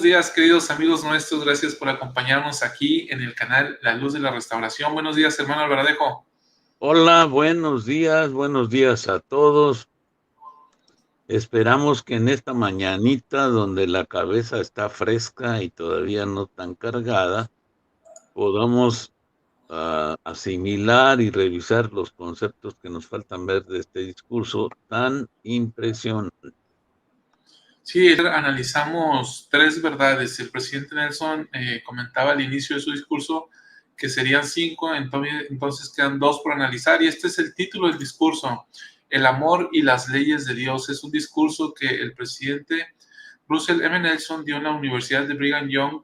días, queridos amigos nuestros. Gracias por acompañarnos aquí en el canal La Luz de la Restauración. Buenos días, hermano Alvaradejo. Hola, buenos días a todos. Esperamos que en esta mañanita, donde la cabeza está fresca y todavía no tan cargada, podamos asimilar y revisar los conceptos que nos faltan ver de este discurso tan impresionante. Sí, ayer analizamos tres verdades. El presidente Nelson comentaba al inicio de su discurso que serían cinco, entonces quedan dos por analizar. Y este es el título del discurso: El amor y las leyes de Dios. Es un discurso que el presidente Russell M. Nelson dio en la Universidad de Brigham Young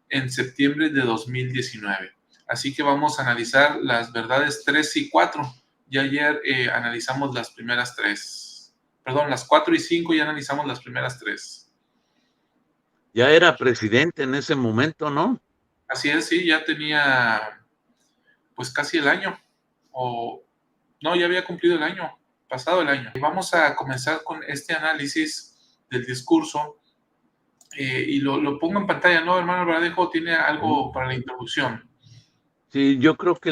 en septiembre de 2019. Así que vamos a analizar las verdades 3 y 4. Ya ayer analizamos las primeras tres. Perdón, las 4 y 5 ya analizamos las primeras tres. Ya era presidente en ese momento, ¿no? Así es, sí, ya tenía pues casi el año. O no, ya había cumplido el año, pasado el año. Vamos a comenzar con este análisis del discurso. Y lo pongo en pantalla, ¿no, hermano Alvaradejo? ¿Tiene algo para la introducción? Sí, yo creo que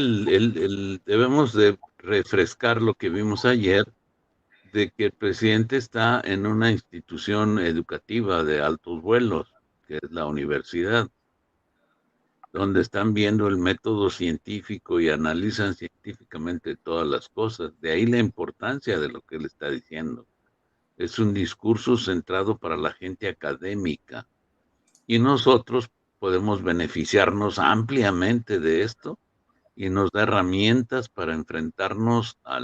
debemos de refrescar lo que vimos ayer, de que el presidente está en una institución educativa de altos vuelos, que es la universidad, donde están viendo el método científico y analizan científicamente todas las cosas. De ahí la importancia de lo que él está diciendo. Es un discurso centrado para la gente académica y nosotros podemos beneficiarnos ampliamente de esto y nos da herramientas para enfrentarnos a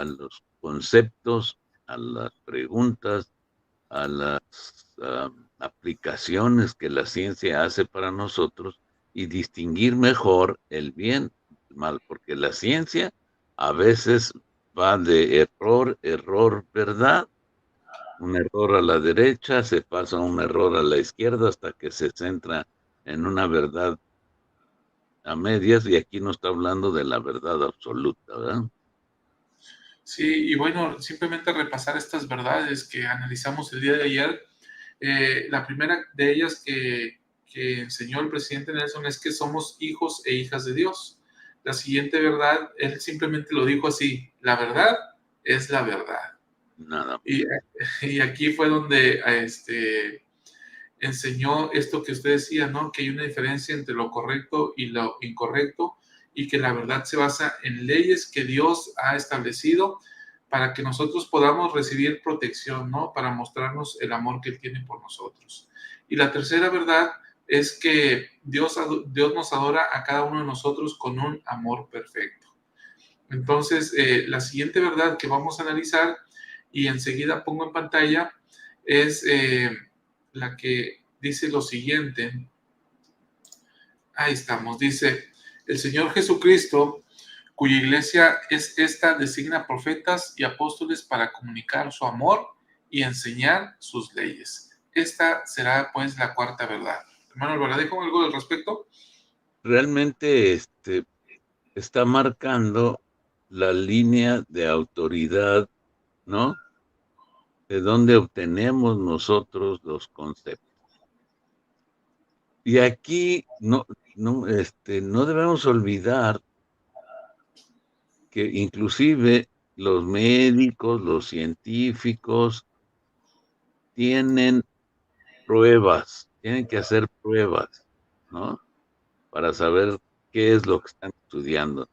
los conceptos, a las preguntas, a las aplicaciones que la ciencia hace para nosotros y distinguir mejor el bien del mal, porque la ciencia a veces va de error, verdad, un error a la derecha, se pasa un error a la izquierda hasta que se centra en una verdad a medias, y aquí no está hablando de la verdad absoluta, ¿verdad? Sí, y bueno, simplemente repasar estas verdades que analizamos el día de ayer. La primera de ellas que enseñó el presidente Nelson es que somos hijos e hijas de Dios. La siguiente verdad, él simplemente lo dijo así: la verdad es la verdad. Nada. Y aquí fue donde enseñó esto que usted decía, ¿no? Que hay una diferencia entre lo correcto y lo incorrecto, y que la verdad se basa en leyes que Dios ha establecido para que nosotros podamos recibir protección, ¿no? Para mostrarnos el amor que Él tiene por nosotros. Y la tercera verdad es que Dios nos adora a cada uno de nosotros con un amor perfecto. Entonces, la siguiente verdad que vamos a analizar, y enseguida pongo en pantalla, es la que dice lo siguiente. Ahí estamos. Dice: el Señor Jesucristo, cuya iglesia es esta, designa profetas y apóstoles para comunicar su amor y enseñar sus leyes. Esta será pues la cuarta verdad. Hermano Alvaradejo, ¿algo al respecto? Realmente está marcando la línea de autoridad, ¿no? De dónde obtenemos nosotros los conceptos. Y aquí no debemos olvidar que inclusive los médicos, los científicos tienen pruebas, tienen que hacer pruebas, ¿no? Para saber qué es lo que están estudiando.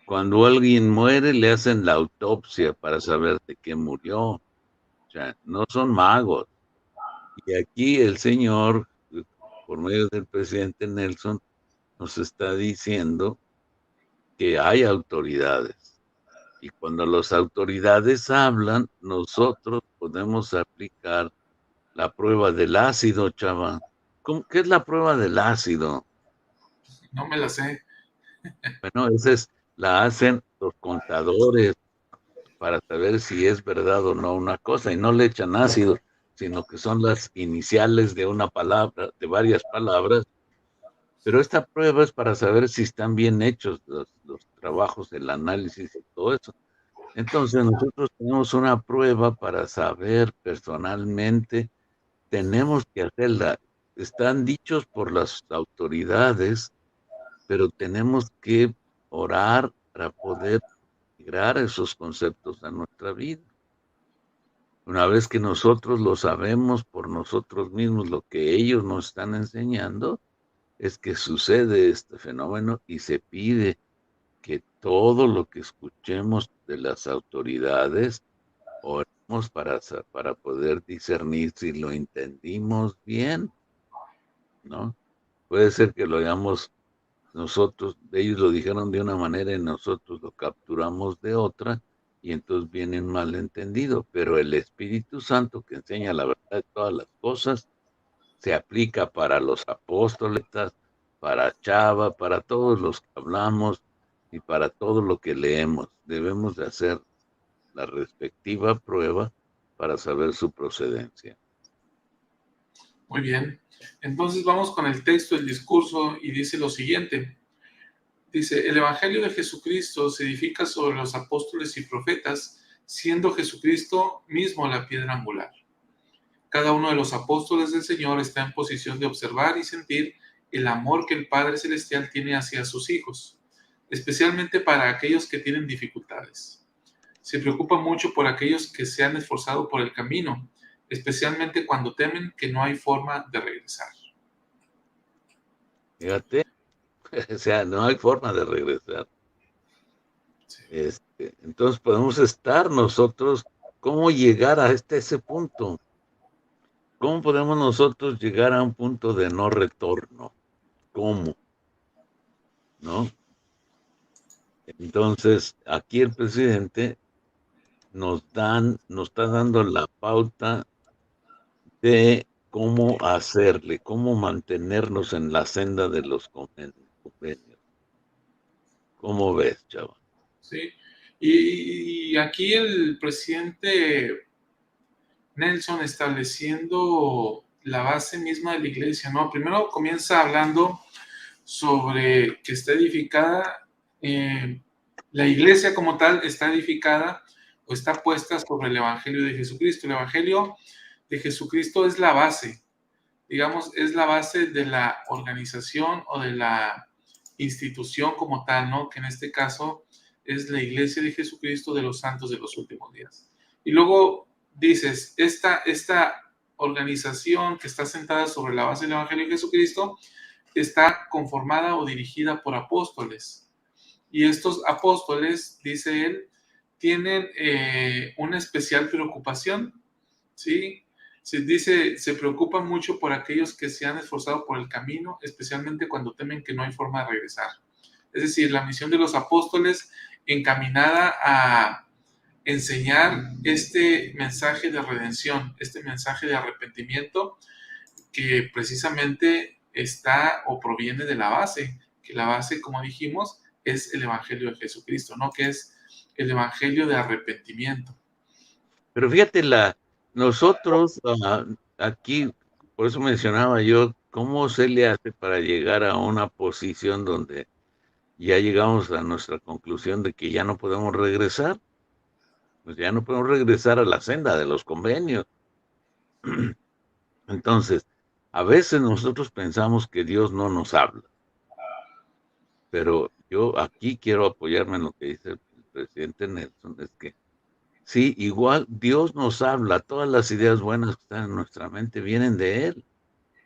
Cuando alguien muere, le hacen la autopsia para saber de qué murió. O sea, no son magos. Y aquí el señor, por medio del presidente Nelson, nos está diciendo que hay autoridades. Y cuando las autoridades hablan, nosotros podemos aplicar la prueba del ácido, chava. ¿Qué es la prueba del ácido? No me la sé. Bueno, la hacen los contadores para saber si es verdad o no una cosa, y no le echan ácido, sino que son las iniciales de una palabra, de varias palabras. Pero esta prueba es para saber si están bien hechos los trabajos, el análisis y todo eso. Entonces nosotros tenemos una prueba para saber personalmente tenemos que hacerla. Están dichos por las autoridades, pero tenemos que orar para poder integrar esos conceptos a nuestra vida. Una vez que nosotros lo sabemos por nosotros mismos, lo que ellos nos están enseñando, es que sucede este fenómeno y se pide que todo lo que escuchemos de las autoridades, oremos para poder discernir si lo entendimos bien, ¿no? Puede ser que lo hagamos nosotros, ellos lo dijeron de una manera y nosotros lo capturamos de otra, y entonces viene un malentendido, pero el Espíritu Santo que enseña la verdad de todas las cosas, se aplica para los apóstoles, para Chava, para todos los que hablamos y para todo lo que leemos. Debemos de hacer la respectiva prueba para saber su procedencia. Muy bien. Entonces vamos con el texto del discurso y dice lo siguiente. Dice, el Evangelio de Jesucristo se edifica sobre los apóstoles y profetas, siendo Jesucristo mismo la piedra angular. Cada uno de los apóstoles del Señor está en posición de observar y sentir el amor que el Padre Celestial tiene hacia sus hijos, especialmente para aquellos que tienen dificultades. Se preocupa mucho por aquellos que se han esforzado por el camino, especialmente cuando temen que no hay forma de regresar. Fíjate, o sea, no hay forma de regresar. Sí. Entonces podemos estar nosotros, ¿cómo llegar a ese punto? ¿Cómo podemos nosotros llegar a un punto de no retorno? ¿Cómo? ¿No? Entonces, aquí el presidente nos está dando la pauta de cómo hacerle, cómo mantenernos en la senda de los convenios. ¿Cómo ves, chava? ¿Sí? Y aquí el presidente Nelson estableciendo la base misma de la iglesia, ¿no? Primero comienza hablando sobre que está edificada, la iglesia como tal está edificada o está puesta sobre el Evangelio de Jesucristo. El Evangelio de Jesucristo es la base, digamos, es la base de la organización o de la institución como tal, ¿no? Que en este caso es la iglesia de Jesucristo de los santos de los últimos días. Y luego dices, esta organización que está sentada sobre la base del Evangelio de Jesucristo está conformada o dirigida por apóstoles. Y estos apóstoles, dice él, tienen una especial preocupación, ¿sí? Se dice, se preocupan mucho por aquellos que se han esforzado por el camino, especialmente cuando temen que no hay forma de regresar. Es decir, la misión de los apóstoles encaminada a enseñar este mensaje de redención, este mensaje de arrepentimiento que precisamente está o proviene de la base, que la base, como dijimos, es el Evangelio de Jesucristo, ¿no? Que es el Evangelio de arrepentimiento. Pero fíjate, nosotros aquí, por eso mencionaba yo, ¿cómo se le hace para llegar a una posición donde ya llegamos a nuestra conclusión de que ya no podemos regresar? Pues ya no podemos regresar a la senda de los convenios. Entonces, a veces nosotros pensamos que Dios no nos habla, pero yo aquí quiero apoyarme en lo que dice el presidente Nelson, es que sí, igual Dios nos habla, todas las ideas buenas que están en nuestra mente vienen de Él,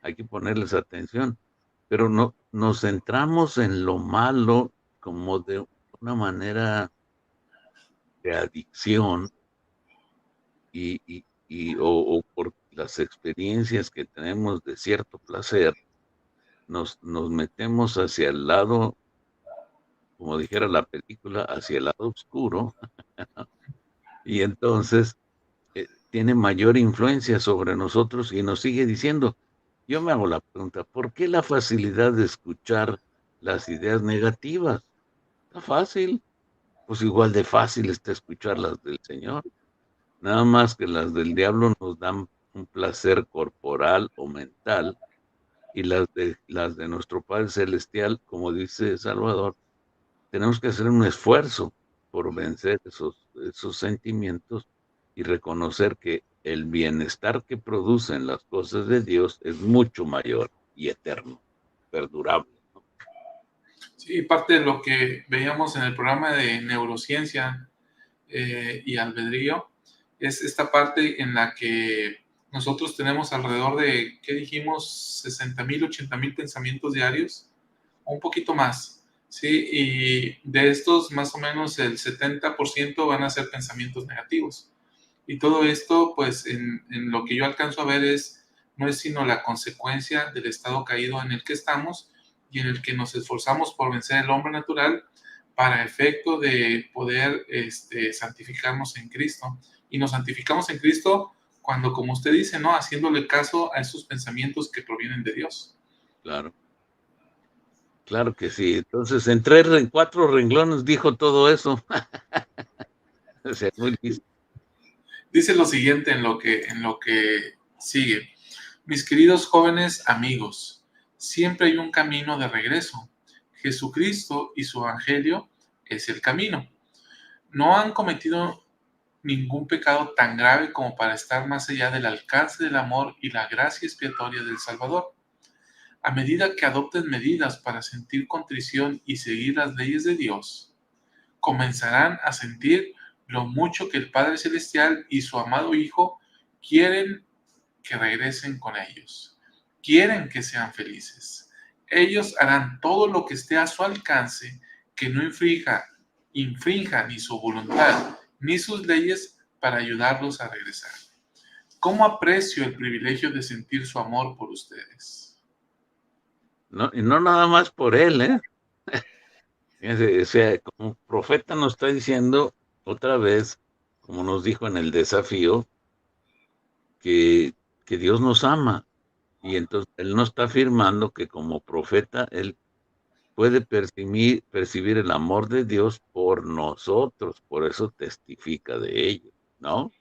hay que ponerles atención, pero no nos centramos en lo malo como de una manera de adicción o por las experiencias que tenemos de cierto placer, nos metemos hacia el lado, como dijera la película, hacia el lado oscuro, y entonces tiene mayor influencia sobre nosotros y nos sigue diciendo. Yo me hago la pregunta, ¿por qué la facilidad de escuchar las ideas negativas? Está fácil, pues igual de fácil está escuchar las del Señor. Nada más que las del diablo nos dan un placer corporal o mental, y las de nuestro Padre Celestial, como dice Salvador, tenemos que hacer un esfuerzo por vencer esos sentimientos y reconocer que el bienestar que producen las cosas de Dios es mucho mayor y eterno, perdurable. Sí, parte de lo que veíamos en el programa de neurociencia y albedrío es esta parte en la que nosotros tenemos alrededor de, ¿qué dijimos? 60,000, 80,000 pensamientos diarios, o un poquito más, ¿sí? Y de estos, más o menos el 70% van a ser pensamientos negativos. Y todo esto, pues, en lo que yo alcanzo a ver no es sino la consecuencia del estado caído en el que estamos y en el que nos esforzamos por vencer el hombre natural para efecto de poder santificarnos en Cristo. Y nos santificamos en Cristo cuando, como usted dice, ¿no? Haciéndole caso a esos pensamientos que provienen de Dios. Claro. Claro que sí. Entonces, en 4 renglones dijo todo eso. O sea, muy listo. Dice lo siguiente en lo que sigue. Mis queridos jóvenes amigos, siempre hay un camino de regreso. Jesucristo y su evangelio es el camino. No han cometido ningún pecado tan grave como para estar más allá del alcance del amor y la gracia expiatoria del Salvador. A medida que adopten medidas para sentir contrición y seguir las leyes de Dios, comenzarán a sentir lo mucho que el Padre Celestial y su amado Hijo quieren que regresen con ellos. Quieren que sean felices. Ellos harán todo lo que esté a su alcance que no infrinja ni su voluntad ni sus leyes para ayudarlos a regresar. ¿Cómo aprecio el privilegio de sentir su amor por ustedes? No, y no nada más por él, ¿eh? O sea, como profeta nos está diciendo otra vez, como nos dijo en el desafío, que Dios nos ama. Y entonces él no está afirmando que como profeta él puede percibir el amor de Dios por nosotros, por eso testifica de ello, ¿no?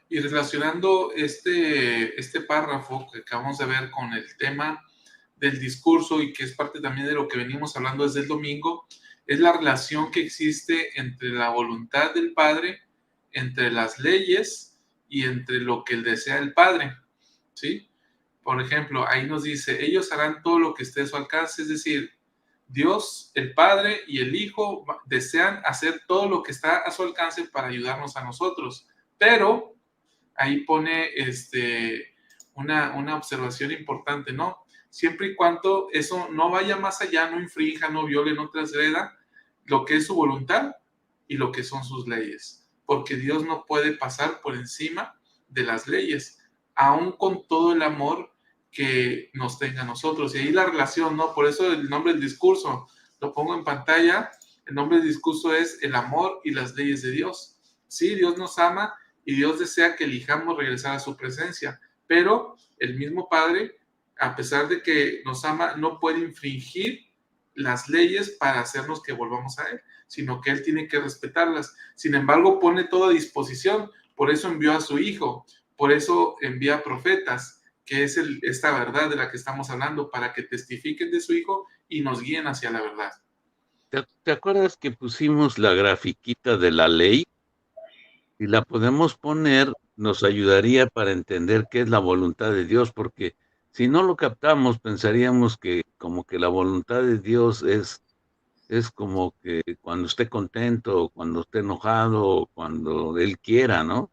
Y relacionando este párrafo que acabamos de ver con el tema del discurso y que es parte también de lo que venimos hablando desde el domingo, es la relación que existe entre la voluntad del Padre, entre las leyes y entre lo que desea el Padre, ¿sí? Por ejemplo, ahí nos dice, ellos harán todo lo que esté a su alcance, es decir, Dios, el Padre y el Hijo desean hacer todo lo que está a su alcance para ayudarnos a nosotros, pero ahí pone una observación importante, ¿no? Siempre y cuando eso no vaya más allá, no infrinja, no viole, no transgreda lo que es su voluntad y lo que son sus leyes. Porque Dios no puede pasar por encima de las leyes, aun con todo el amor que nos tenga a nosotros. Y ahí la relación, ¿no? Por eso el nombre del discurso, lo pongo en pantalla, el nombre del discurso es el amor y las leyes de Dios. Sí, Dios nos ama y Dios desea que elijamos regresar a su presencia, pero el mismo Padre, a pesar de que nos ama, no puede infringir las leyes para hacernos que volvamos a Él, sino que Él tiene que respetarlas. Sin embargo, pone todo a disposición, por eso envió a su Hijo, por eso envía profetas, que es esta verdad de la que estamos hablando, para que testifiquen de su Hijo y nos guíen hacia la verdad. ¿Te acuerdas que pusimos la grafiquita de la ley? Si la podemos poner, nos ayudaría para entender qué es la voluntad de Dios, porque si no lo captamos, pensaríamos que como que la voluntad de Dios es como que cuando esté contento, o cuando esté enojado, o cuando Él quiera, ¿no?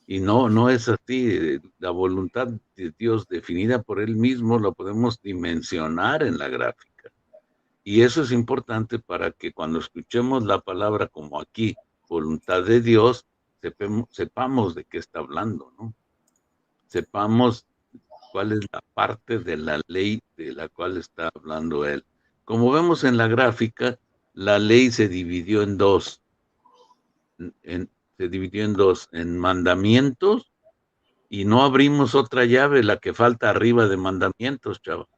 Y no es así. La voluntad de Dios definida por Él mismo la podemos dimensionar en la gráfica. Y eso es importante para que cuando escuchemos la palabra como aquí, voluntad de Dios, sepamos de qué está hablando, ¿no? Sepamos cuál es la parte de la ley de la cual está hablando él. Como vemos en la gráfica, la ley se dividió en dos. En mandamientos, y no abrimos otra llave, la que falta arriba de mandamientos, chavo.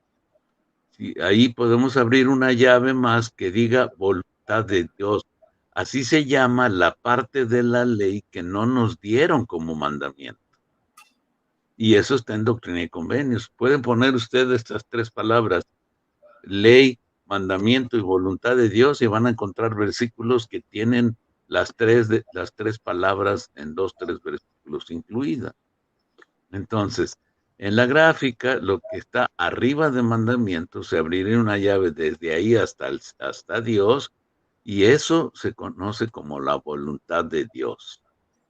Sí, ahí podemos abrir una llave más que diga voluntad de Dios. Así se llama la parte de la ley que no nos dieron como mandamiento. Y eso está en Doctrina y Convenios. Pueden poner ustedes estas 3 palabras, ley, mandamiento y voluntad de Dios, y van a encontrar versículos que tienen las tres palabras en 2, 3 versículos incluidas. Entonces, en la gráfica, lo que está arriba de mandamientos, se abriría una llave desde ahí hasta Dios, y eso se conoce como la voluntad de Dios.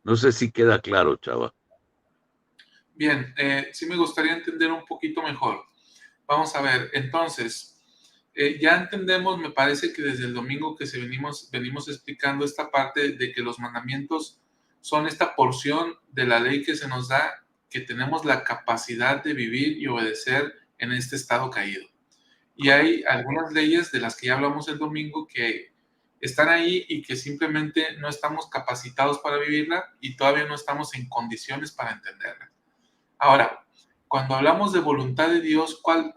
No sé si queda claro, chava. Bien, sí me gustaría entender un poquito mejor. Vamos a ver, entonces, ya entendemos, me parece que desde el domingo que venimos explicando esta parte de que los mandamientos son esta porción de la ley que se nos da, que tenemos la capacidad de vivir y obedecer en este estado caído. Y hay algunas leyes de las que ya hablamos el domingo que están ahí y que simplemente no estamos capacitados para vivirla y todavía no estamos en condiciones para entenderla. Ahora, cuando hablamos de voluntad de Dios, ¿cuál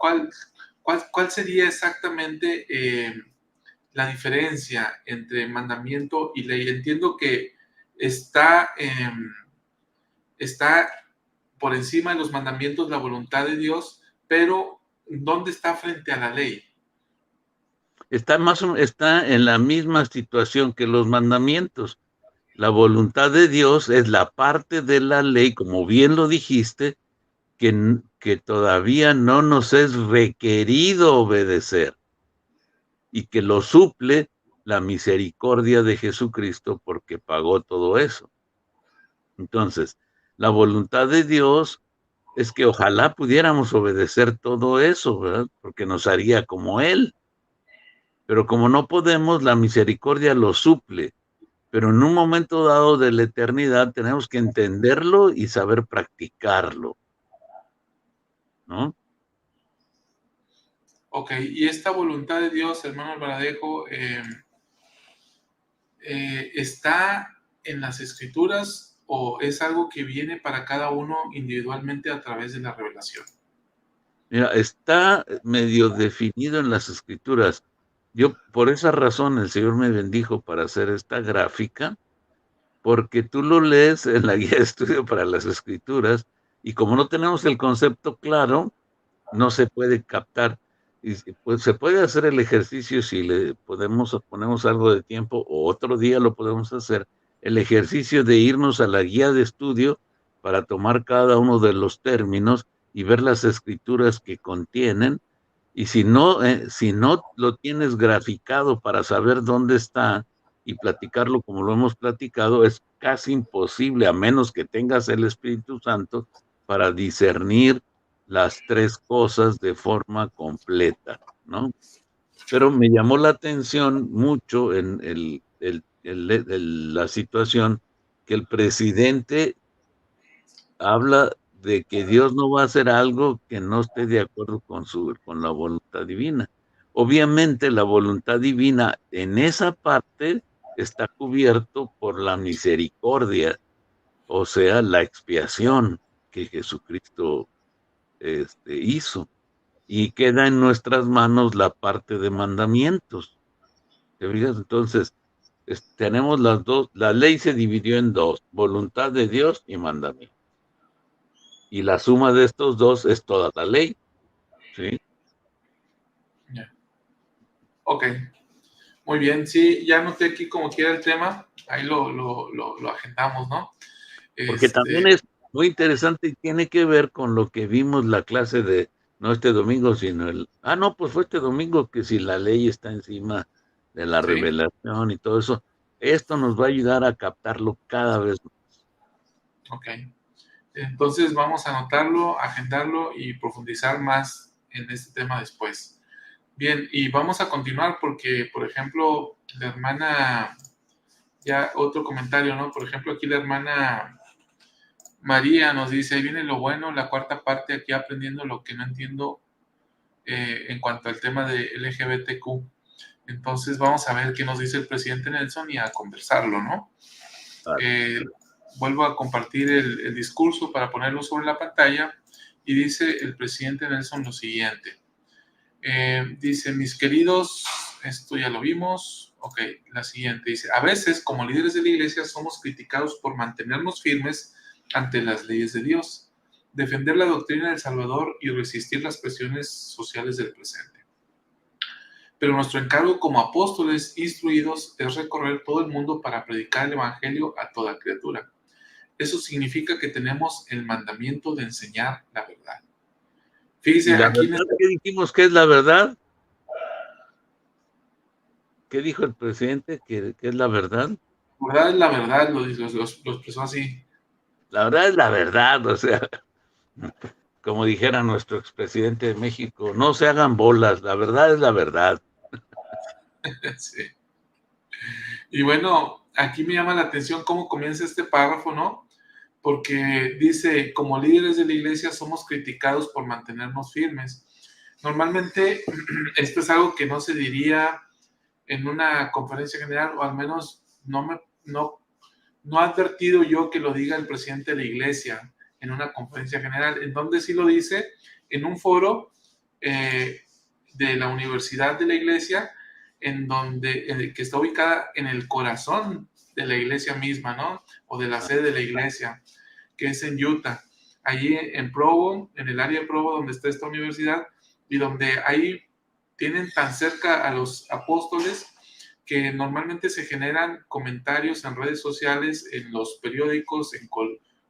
sería exactamente la diferencia entre mandamiento y ley? Entiendo que está, está por encima de los mandamientos la voluntad de Dios, pero ¿dónde está frente a la ley? Está en la misma situación que los mandamientos. La voluntad de Dios es la parte de la ley, como bien lo dijiste, que todavía no nos es requerido obedecer, y que lo suple la misericordia de Jesucristo porque pagó todo eso. Entonces, la voluntad de Dios es que ojalá pudiéramos obedecer todo eso, ¿verdad? Porque nos haría como Él. Pero como no podemos, la misericordia lo suple. Pero en un momento dado de la eternidad tenemos que entenderlo y saber practicarlo, ¿no? Ok, y esta voluntad de Dios, hermano Alvaradejo, ¿está en las escrituras o es algo que viene para cada uno individualmente a través de la revelación? Mira, está medio definido en las escrituras. Yo, por esa razón, el Señor me bendijo para hacer esta gráfica, porque tú lo lees en la guía de estudio para las escrituras, y como no tenemos el concepto claro, no se puede captar. Y pues se puede hacer el ejercicio si ponemos algo de tiempo, o otro día lo podemos hacer, el ejercicio de irnos a la guía de estudio para tomar cada uno de los términos y ver las escrituras que contienen. Y si no lo tienes graficado para saber dónde está y platicarlo como lo hemos platicado, es casi imposible, a menos que tengas el Espíritu Santo para discernir las tres cosas de forma completa, ¿no? Pero me llamó la atención mucho en la situación que el presidente habla de que Dios no va a hacer algo que no esté de acuerdo con la voluntad divina. Obviamente la voluntad divina en esa parte está cubierto por la misericordia, o sea, la expiación que Jesucristo hizo. Y queda en nuestras manos la parte de mandamientos. ¿Te fijas? Entonces, tenemos las dos, la ley se dividió en dos, voluntad de Dios y mandamiento. Y la suma de estos dos es toda la ley, ¿sí? Yeah. Ok, muy bien, sí, ya anoté aquí como quiera el tema, ahí lo agendamos, ¿no? Porque también es muy interesante y tiene que ver con lo que vimos la clase de, no este domingo, sino no, pues fue este domingo, que si la ley está encima de la Sí, revelación y todo eso, esto nos va a ayudar a captarlo cada vez más. ok. Entonces vamos a anotarlo, agendarlo y profundizar más en este tema después. Bien, y vamos a continuar porque, por ejemplo, la hermana, ya otro comentario, ¿no? Por ejemplo, aquí la hermana María nos dice, ahí viene lo bueno, la cuarta parte, aquí aprendiendo lo que no entiendo en cuanto al tema de LGBTQ. Entonces vamos a ver qué nos dice el presidente Nelson y a conversarlo, ¿no? Eh, Vuelvo a compartir el discurso para ponerlo sobre la pantalla y dice el presidente Nelson lo siguiente. Dice, mis queridos, esto ya lo vimos. Ok, la siguiente dice, a veces como líderes de la iglesia somos criticados por mantenernos firmes ante las leyes de Dios, defender la doctrina del Salvador y resistir las presiones sociales del presente. pero nuestro encargo como apóstoles instruidos es recorrer todo el mundo para predicar el evangelio a toda criatura. Eso significa que tenemos el mandamiento de enseñar la verdad. ¿Y Fíjese, la aquí verdad qué dijimos que es la verdad? ¿Qué dijo el presidente que es la verdad? la verdad es la verdad, lo expresó así. La verdad es la verdad, o sea, como dijera nuestro expresidente de México, no se hagan bolas, la verdad es la verdad. Sí. Y bueno, aquí me llama la atención cómo comienza este párrafo, ¿no? Porque dice, como líderes de la iglesia somos criticados por mantenernos firmes. Normalmente esto es algo que no se diría en una conferencia general, o al menos no ha advertido yo que lo diga el presidente de la iglesia en una conferencia general. ¿En donde sí lo dice? En un foro de la universidad de la iglesia, que está ubicada en el corazón de la iglesia misma, ¿no? O de la sede de la iglesia, que es en Utah. Allí en Provo, en el área de Provo donde está esta universidad, y donde ahí tienen tan cerca a los apóstoles que normalmente se generan comentarios en redes sociales, en los periódicos, en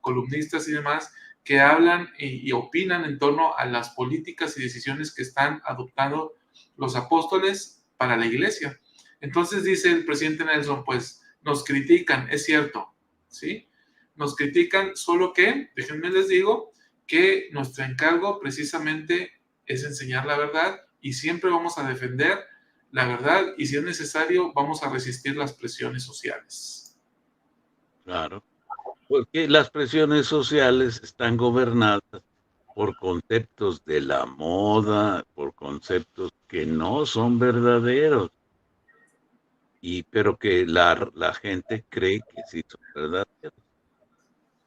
columnistas y demás, que hablan y opinan en torno a las políticas y decisiones que están adoptando los apóstoles para la iglesia. Entonces dice el presidente Nelson, pues nos critican, es cierto, ¿sí? Nos critican, solo que, déjenme les digo, que nuestro encargo precisamente es enseñar la verdad y siempre vamos a defender la verdad y si es necesario vamos a resistir las presiones sociales. Claro, porque las presiones sociales están gobernadas por conceptos de la moda, por conceptos que no son verdaderos, pero que la gente cree que sí son verdaderos.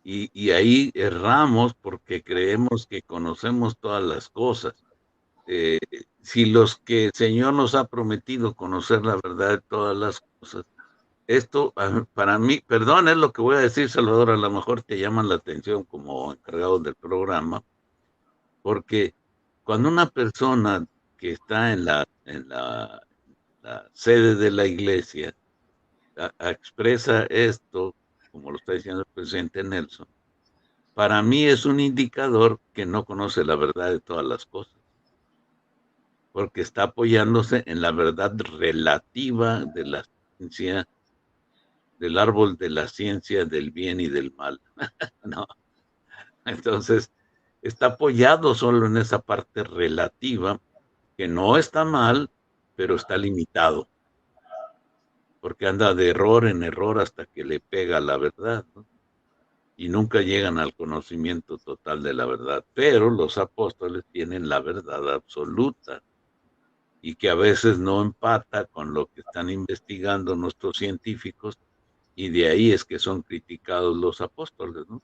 Y ahí erramos porque creemos que conocemos todas las cosas. Eh, si los que el Señor nos ha prometido conocer la verdad de todas las cosas, esto para mí, perdón, es lo que voy a decir, Salvador, a lo mejor te llaman la atención como encargado del programa, porque cuando una persona que está la sede de la iglesia expresa esto, como lo está diciendo el presidente Nelson, para mí es un indicador que no conoce la verdad de todas las cosas, porque está apoyándose en la verdad relativa de la ciencia, del árbol de la ciencia del bien y del mal, ¿no? Entonces, está apoyado solo en esa parte relativa, que no está mal, pero está limitado, porque anda de error en error hasta que le pega la verdad, ¿no? Y nunca llegan al conocimiento total de la verdad, pero los apóstoles tienen la verdad absoluta y que a veces no empata con lo que están investigando nuestros científicos y de ahí es que son criticados los apóstoles, ¿no?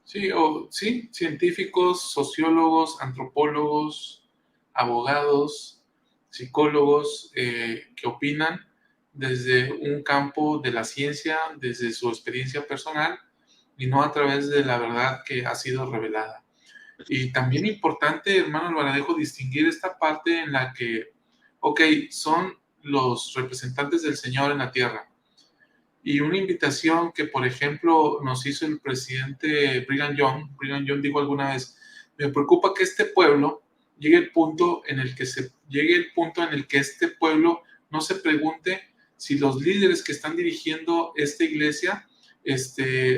Sí, científicos, sociólogos, antropólogos, abogados, psicólogos que opinan desde un campo de la ciencia, desde su experiencia personal y no a través de la verdad que ha sido revelada. Y también importante, hermano Alvaradejo, distinguir esta parte en la que, ok, son los representantes del Señor en la tierra. Y una invitación que, por ejemplo, nos hizo el presidente Brigham Young. Brigham Young dijo alguna vez, me preocupa que este pueblo llegue el punto en el que este pueblo no se pregunte si los líderes que están dirigiendo esta iglesia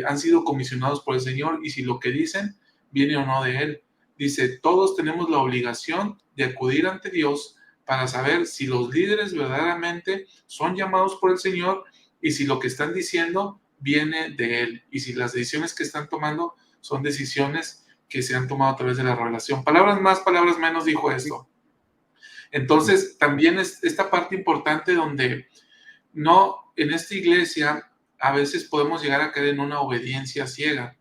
han sido comisionados por el Señor y si lo que dicen viene o no de Él. Dice, todos tenemos la obligación de acudir ante Dios para saber si los líderes verdaderamente son llamados por el Señor y si lo que están diciendo viene de Él y si las decisiones que están tomando son decisiones que se han tomado a través de la revelación. Palabras más, palabras menos, dijo esto. Entonces, también es esta parte importante donde no, en esta iglesia a veces podemos llegar a caer en una obediencia ciega.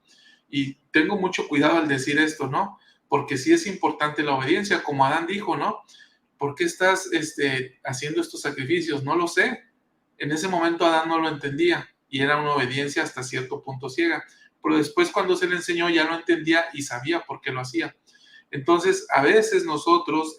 Y tengo mucho cuidado al decir esto, ¿no? Porque sí es importante la obediencia, como Adán dijo, ¿no? ¿Por qué estás haciendo estos sacrificios? No lo sé. En ese momento Adán no lo entendía y era una obediencia hasta cierto punto ciega. Pero después cuando se le enseñó ya lo entendía y sabía por qué lo hacía. Entonces, a veces nosotros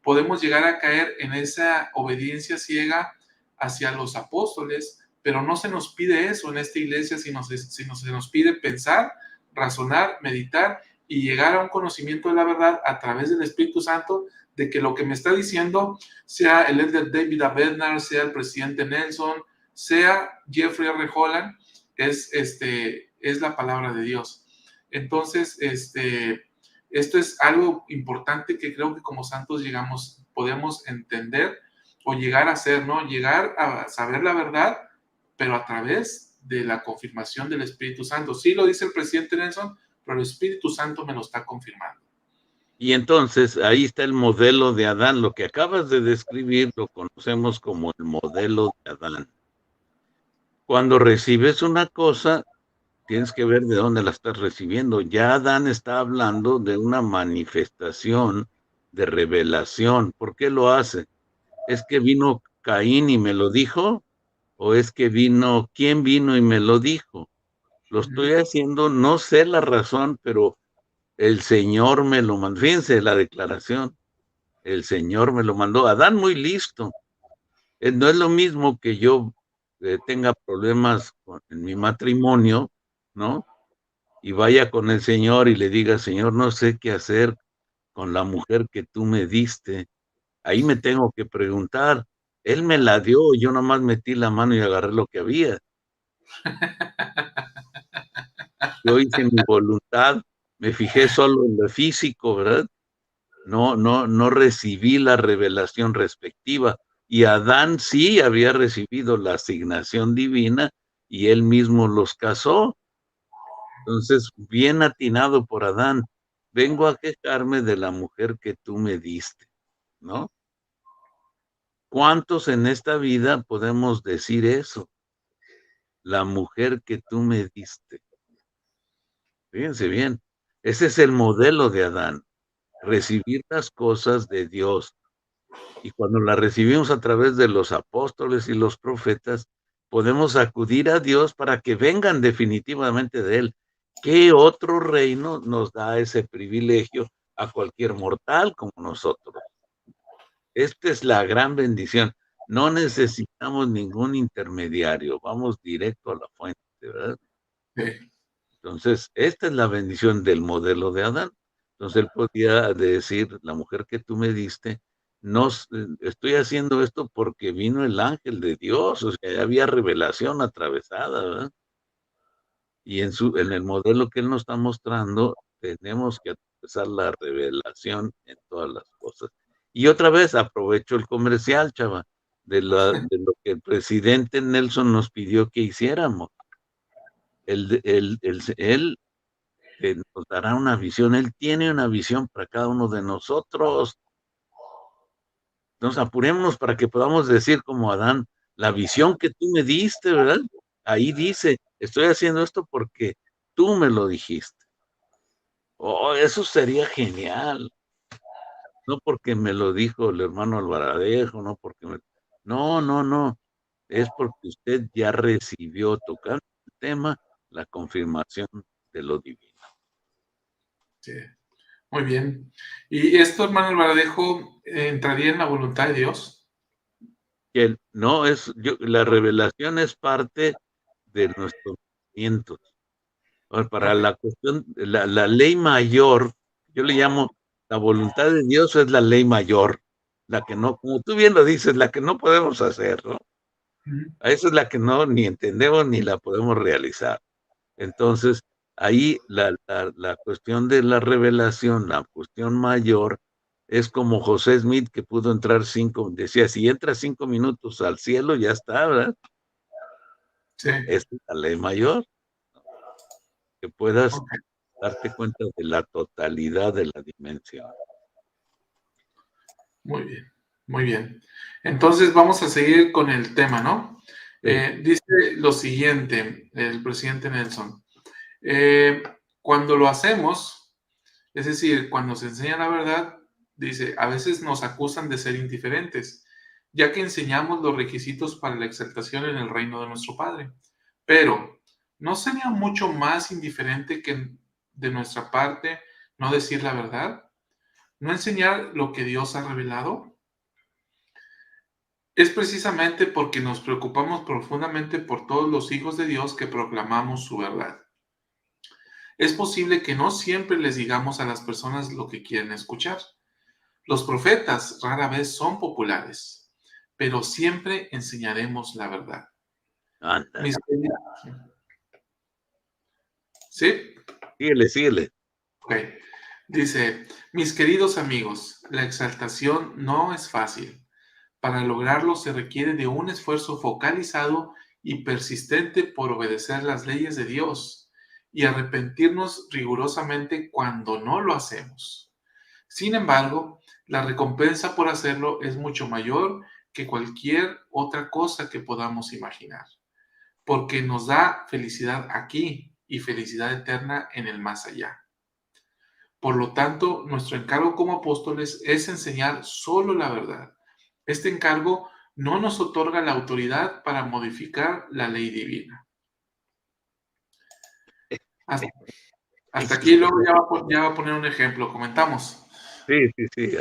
podemos llegar a caer en esa obediencia ciega hacia los apóstoles, pero no se nos pide eso en esta iglesia, sino se nos pide pensar, razonar, meditar y llegar a un conocimiento de la verdad a través del Espíritu Santo, de que lo que me está diciendo, sea el elder David A. Bednar, sea el presidente Nelson, sea Jeffrey R. Holland, es la palabra de Dios. Entonces, esto es algo importante que creo que como santos podemos entender o llegar a ser, ¿no? Llegar a saber la verdad, pero a través de la confirmación del Espíritu Santo. Sí lo dice el presidente Nelson, pero el Espíritu Santo me lo está confirmando. Y entonces ahí está el modelo de Adán. Lo que acabas de describir lo conocemos como el modelo de Adán. Cuando recibes una cosa, tienes que ver de dónde la estás recibiendo. Ya Adán está hablando de una manifestación de revelación. ¿Por qué lo hace? ¿Es que vino Caín y me lo dijo? ¿O es que quién vino y me lo dijo? Lo estoy haciendo, no sé la razón, pero el Señor me lo mandó. Fíjense la declaración. El Señor me lo mandó. Adán muy listo. No es lo mismo que yo tenga problemas en mi matrimonio, ¿no? Y vaya con el Señor y le diga, Señor, no sé qué hacer con la mujer que tú me diste. Ahí me tengo que preguntar. Él me la dio, yo nomás metí la mano y agarré lo que había. Yo hice mi voluntad, me fijé solo en lo físico, ¿verdad? No recibí la revelación respectiva. Y Adán sí había recibido la asignación divina y él mismo los casó. Entonces, bien atinado por Adán, vengo a quejarme de la mujer que tú me diste, ¿no? ¿Cuántos en esta vida podemos decir eso? La mujer que tú me diste. Fíjense bien, ese es el modelo de Adán, recibir las cosas de Dios. Y cuando las recibimos a través de los apóstoles y los profetas, podemos acudir a Dios para que vengan definitivamente de Él. ¿Qué otro reino nos da ese privilegio a cualquier mortal como nosotros? Esta es la gran bendición. No necesitamos ningún intermediario, vamos directo a la fuente, ¿verdad? Sí. Entonces, esta es la bendición del modelo de Adán. Entonces, él podía decir, la mujer que tú me diste, no estoy haciendo esto porque vino el ángel de Dios, o sea, había revelación atravesada, ¿verdad? Y en el modelo que él nos está mostrando, tenemos que atravesar la revelación en todas las cosas. Y otra vez aprovecho el comercial, chava, de lo que el presidente Nelson nos pidió que hiciéramos. Él nos dará una visión, él tiene una visión para cada uno de nosotros. Nos apurémonos para que podamos decir como Adán, la visión que tú me diste, ¿verdad? Ahí dice, estoy haciendo esto porque tú me lo dijiste. Oh, eso sería genial. No porque me lo dijo el hermano Alvaradejo, no porque no. Es porque usted ya recibió, tocando el tema, la confirmación de lo divino. Sí. Muy bien. ¿Y esto, hermano Alvaradejo, entraría en la voluntad de Dios? Que no es, la revelación es parte de nuestros movimientos. Para Ok. la cuestión, la ley mayor, yo le llamo la voluntad de Dios es la ley mayor, la que no, como tú bien lo dices, la que no podemos hacer, ¿no? Esa es la que no ni entendemos ni la podemos realizar. Entonces, ahí la cuestión de la revelación, la cuestión mayor, es como José Smith que pudo entrar decía, si entras 5 minutos al cielo, ya está, ¿verdad? Sí. Esa es la ley mayor, que puedas Ok. darte cuenta de la totalidad de la dimensión. Muy bien. Muy bien. Entonces vamos a seguir con el tema, ¿no? Sí. Dice lo siguiente, el presidente Nelson. Eh, Cuando lo hacemos, es decir, cuando se enseña la verdad, dice, a veces nos acusan de ser indiferentes, ya que enseñamos los requisitos para la exaltación en el reino de nuestro Padre. Pero, ¿no sería mucho más indiferente que de nuestra parte no decir la verdad? no enseñar lo que Dios ha revelado? Es precisamente porque nos preocupamos profundamente por todos los hijos de Dios que proclamamos su verdad. Es posible que no siempre les digamos a las personas lo que quieren escuchar. Los profetas rara vez son populares, pero siempre enseñaremos la verdad. Anda, Mis queridos- ¿Sí? síguele, síguele. Ok. Dice, mis queridos amigos, la exaltación no es fácil. Para lograrlo se requiere de un esfuerzo focalizado y persistente por obedecer las leyes de Dios y arrepentirnos rigurosamente cuando no lo hacemos. Sin embargo, la recompensa por hacerlo es mucho mayor que cualquier otra cosa que podamos imaginar, porque nos da felicidad aquí y felicidad eterna en el más allá. Por lo tanto, nuestro encargo como apóstoles es enseñar solo la verdad. Este encargo no nos otorga la autoridad para modificar la ley divina. Hasta, hasta aquí, luego ya va a poner un ejemplo. Comentamos. Sí, sí, sí.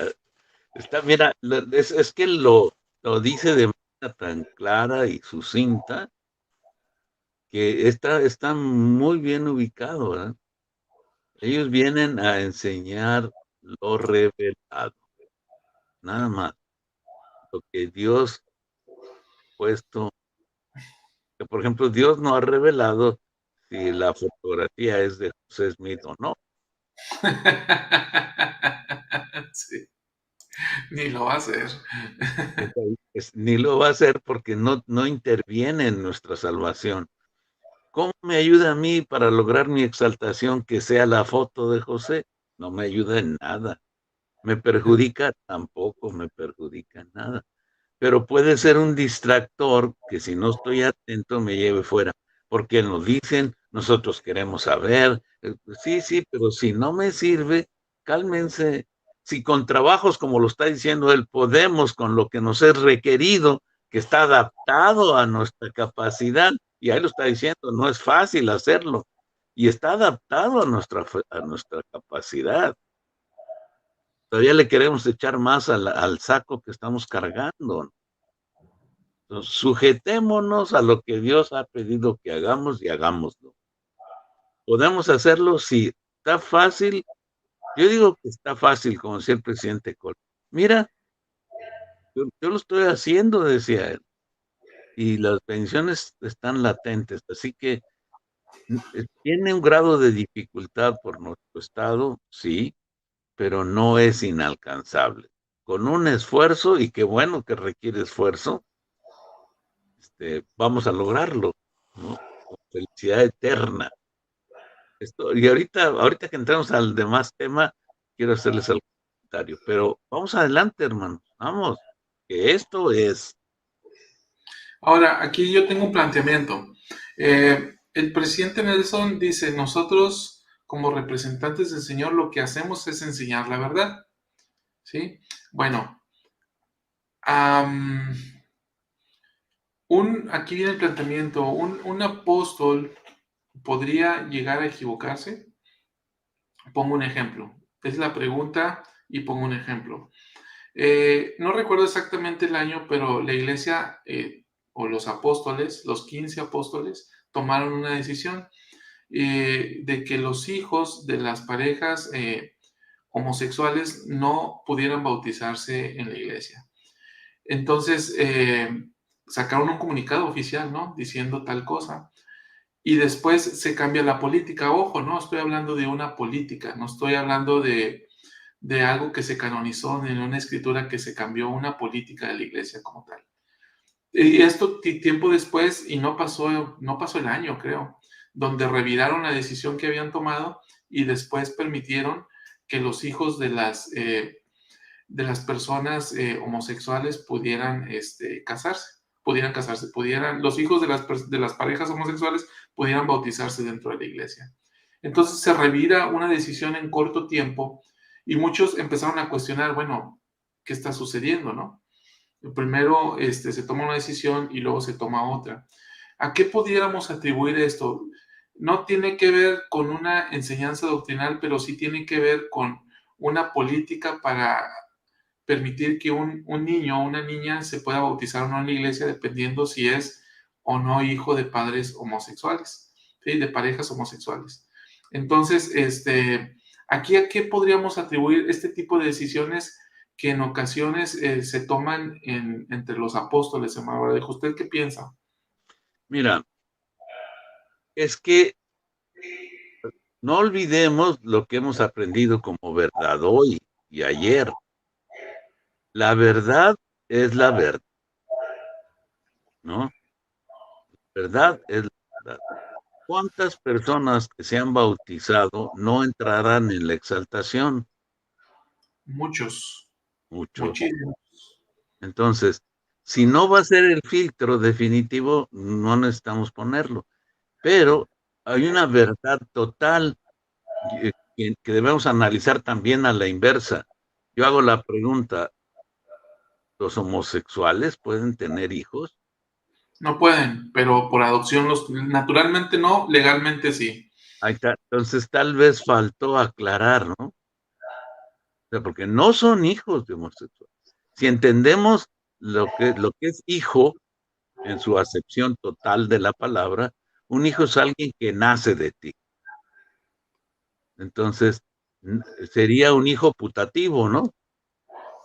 Está, mira, es que lo dice de manera tan clara y sucinta que está muy bien ubicado, ¿verdad? Ellos vienen a enseñar lo revelado, nada más, lo que Dios ha puesto, que por ejemplo Dios no ha revelado si la fotografía es de José Smith o no. Sí, ni lo va a hacer. Ni lo va a hacer porque no interviene en nuestra salvación. ¿Cómo me ayuda a mí para lograr mi exaltación que sea la foto de José? No me ayuda en nada. ¿Me perjudica? Tampoco me perjudica en nada. Pero puede ser un distractor que si no estoy atento me lleve fuera, porque nos dicen, nosotros queremos saber, sí, sí, pero si no me sirve, cálmense. Si con trabajos, como lo está diciendo él, podemos con lo que nos es requerido, que está adaptado a nuestra capacidad, y ahí lo está diciendo, no es fácil hacerlo, y está adaptado a nuestra capacidad. Todavía le queremos echar más al saco que estamos cargando. Entonces, sujetémonos a lo que Dios ha pedido que hagamos y hagámoslo. Podemos hacerlo si está fácil. Yo digo que está fácil, como decía el presidente Col. Mira, yo lo estoy haciendo, decía él, y las bendiciones están latentes. Así que tiene un grado de dificultad por nuestro estado, sí, pero no es inalcanzable. Con un esfuerzo, y qué bueno que requiere esfuerzo, vamos a lograrlo, ¿no? Con felicidad eterna. Y ahorita que entramos al demás tema, quiero hacerles algún comentario, pero vamos adelante, hermanos, vamos, que esto es. Ahora, aquí yo tengo un planteamiento. El presidente Nelson dice, nosotros como representantes del Señor lo que hacemos es enseñar la verdad. ¿Sí? Bueno, aquí viene el planteamiento. Un apóstol podría llegar a equivocarse. Pongo un ejemplo. Es la pregunta y pongo un ejemplo. No recuerdo exactamente el año, pero la iglesia o los apóstoles, los 15 apóstoles, tomaron una decisión de que los hijos de las parejas homosexuales no pudieran bautizarse en la iglesia. Entonces, sacaron un comunicado oficial, ¿no? Diciendo tal cosa. Y después se cambia la política. Ojo, no estoy hablando de una política, no estoy hablando de algo que se canonizó en una escritura que se cambió una política de la iglesia como tal. Y esto tiempo después, y no pasó el año, creo, donde reviraron la decisión que habían tomado y después permitieron que los hijos de las personas homosexuales los hijos de las parejas homosexuales pudieran bautizarse dentro de la iglesia. Entonces se revira una decisión en corto tiempo y muchos empezaron a cuestionar, bueno, ¿qué está sucediendo, no? Primero se toma una decisión y luego se toma otra. ¿A qué pudiéramos atribuir esto? No tiene que ver con una enseñanza doctrinal, pero sí tiene que ver con una política para permitir que un niño o una niña se pueda bautizar o no en la iglesia dependiendo si es o no hijo de padres homosexuales, ¿sí? De parejas homosexuales. Entonces, aquí a qué podríamos atribuir este tipo de decisiones que en ocasiones se toman entre los apóstoles, hermano Verdejo. ¿Usted qué piensa? Mira, es que no olvidemos lo que hemos aprendido como verdad hoy y ayer. La verdad es la verdad, ¿no? Verdad es la verdad. ¿Cuántas personas que se han bautizado no entrarán en la exaltación? Muchos, Muchos. muchísimos. Entonces, si no va a ser el filtro definitivo, no necesitamos ponerlo. Pero hay una verdad total que debemos analizar también a la inversa. Yo hago la pregunta, ¿los homosexuales pueden tener hijos? No pueden, pero por adopción naturalmente no, legalmente sí. Ahí está. Entonces, tal vez faltó aclarar, ¿no? O sea, porque no son hijos de homosexuales. Si entendemos lo que es hijo en su acepción total de la palabra, un hijo es alguien que nace de ti. Entonces, sería un hijo putativo, ¿no?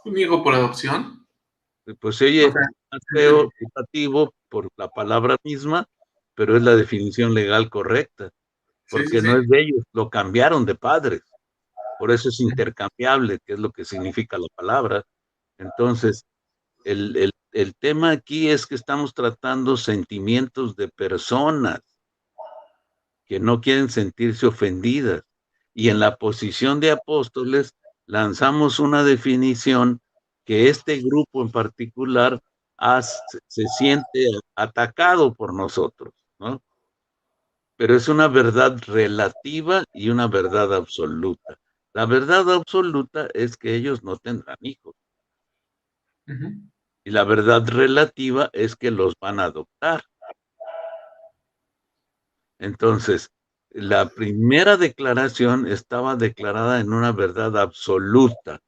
¿Un hijo por adopción? Pues O oye, sea, más feo, putativo por la palabra misma, pero es la definición legal correcta, sí, sí, porque sí. no es de ellos, lo cambiaron de padres. Por eso es intercambiable, que es lo que significa la palabra. Entonces, el tema aquí es que estamos tratando sentimientos de personas que no quieren sentirse ofendidas. Y en la posición de apóstoles lanzamos una definición que este grupo en particular se siente atacado por nosotros, ¿no? Pero es una verdad relativa y una verdad absoluta. La verdad absoluta es que ellos no tendrán hijos. Ujú. Y la verdad relativa es que los van a adoptar. Entonces, la primera declaración estaba declarada en una verdad absoluta.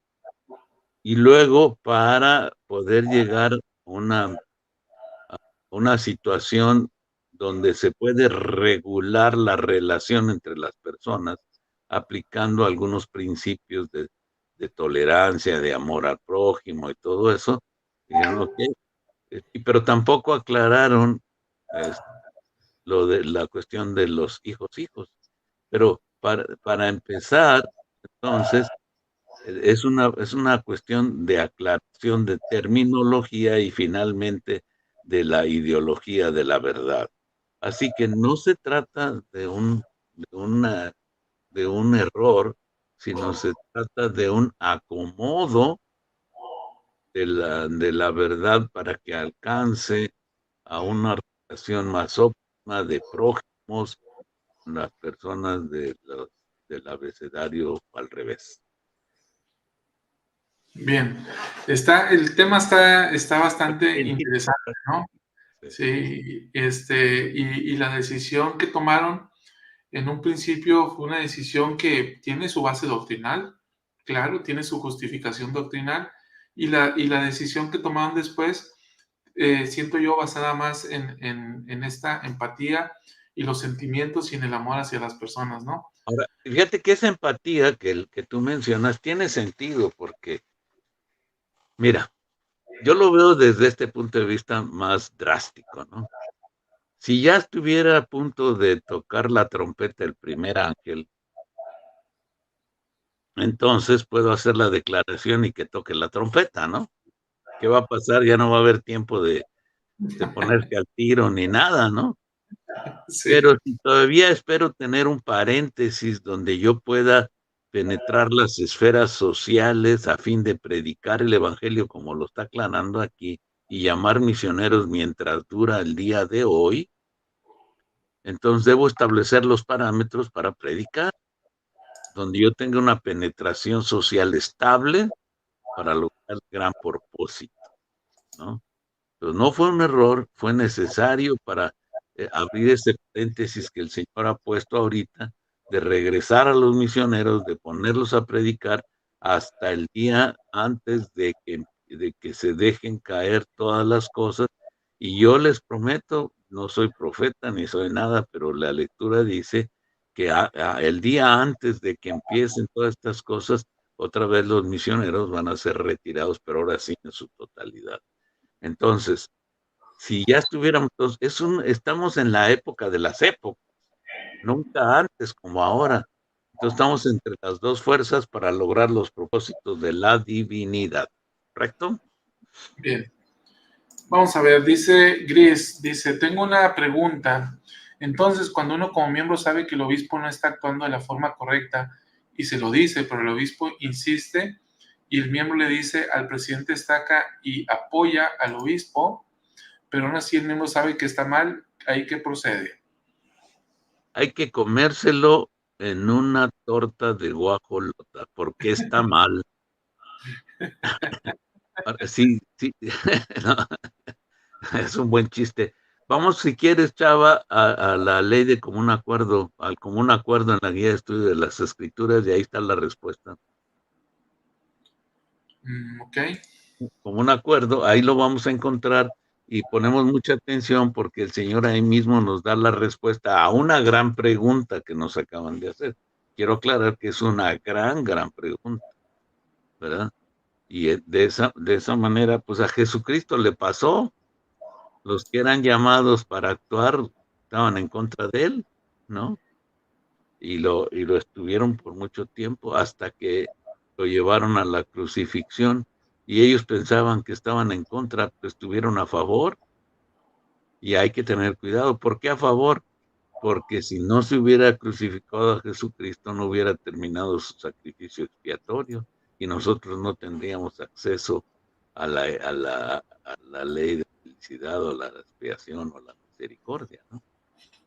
Y luego, para poder llegar a una situación donde se puede regular la relación entre las personas, aplicando algunos principios de tolerancia, de amor al prójimo y todo eso, dijeron, ok, pero tampoco aclararon lo de la cuestión de los hijos. Pero para empezar, entonces, es una cuestión de aclaración de terminología y finalmente de la ideología de la verdad. Así que no se trata de una, de un error, sino se trata de un acomodo de la verdad para que alcance a una relación más óptima de prójimos, las personas del abecedario al revés. Bien, el tema está bastante interesante, ¿no? Sí, y la decisión que tomaron en un principio fue una decisión que tiene su base doctrinal, claro, tiene su justificación doctrinal, y la decisión que tomaron después, siento yo, basada más en esta empatía y los sentimientos y en el amor hacia las personas, ¿no? Ahora, fíjate que esa empatía que tú mencionas tiene sentido porque, mira, yo lo veo desde este punto de vista más drástico, ¿no? Si ya estuviera a punto de tocar la trompeta el primer ángel, entonces puedo hacer la declaración y que toque la trompeta, ¿no? ¿Qué va a pasar? Ya no va a haber tiempo de ponerse al tiro ni nada, ¿no? Sí, Pero si todavía espero tener un paréntesis donde yo pueda penetrar las esferas sociales a fin de predicar el evangelio como lo está aclarando aquí y llamar misioneros mientras dura el día de hoy, entonces debo establecer los parámetros para predicar, donde yo tenga una penetración social estable para lograr el gran propósito, ¿no? Pero no fue un error, fue necesario para abrir ese paréntesis que el Señor ha puesto ahorita, de regresar a los misioneros, de ponerlos a predicar, hasta el día antes de que se dejen caer todas las cosas. Y yo les prometo, no soy profeta ni soy nada, pero la lectura dice que el día antes de que empiecen todas estas cosas, otra vez los misioneros van a ser retirados, pero ahora sí en su totalidad. Entonces, si ya estuviéramos, estamos en la época de las épocas, nunca antes como ahora. Entonces estamos entre las dos fuerzas para lograr los propósitos de la divinidad, ¿correcto? Bien. Vamos a ver, dice Gris, dice, tengo una pregunta. Entonces, cuando uno como miembro sabe que el obispo no está actuando de la forma correcta y se lo dice, pero el obispo insiste y el miembro le dice al presidente estaca y apoya al obispo, pero aún así el miembro sabe que está mal, ¿ahí qué procede? Hay que comérselo en una torta de guajolota, porque está mal. Sí, sí, no, es un buen chiste. Vamos, si quieres, Chava, a la ley de común acuerdo, al común acuerdo en la guía de estudio de las escrituras, y ahí está la respuesta. Ok, Común acuerdo, ahí lo vamos a encontrar y ponemos mucha atención porque el Señor ahí mismo nos da la respuesta a una gran pregunta que nos acaban de hacer. Quiero aclarar que es una gran pregunta, ¿verdad? Y de esa manera, pues a Jesucristo le pasó. Los que eran llamados para actuar estaban en contra de él, ¿no? Y lo estuvieron por mucho tiempo hasta que lo llevaron a la crucifixión y ellos pensaban que estaban en contra, pero estuvieron a favor y hay que tener cuidado. ¿Por qué a favor? Porque si no se hubiera crucificado a Jesucristo, no hubiera terminado su sacrificio expiatorio y nosotros no tendríamos acceso a la ley de felicidad o la expiación o la misericordia, ¿no?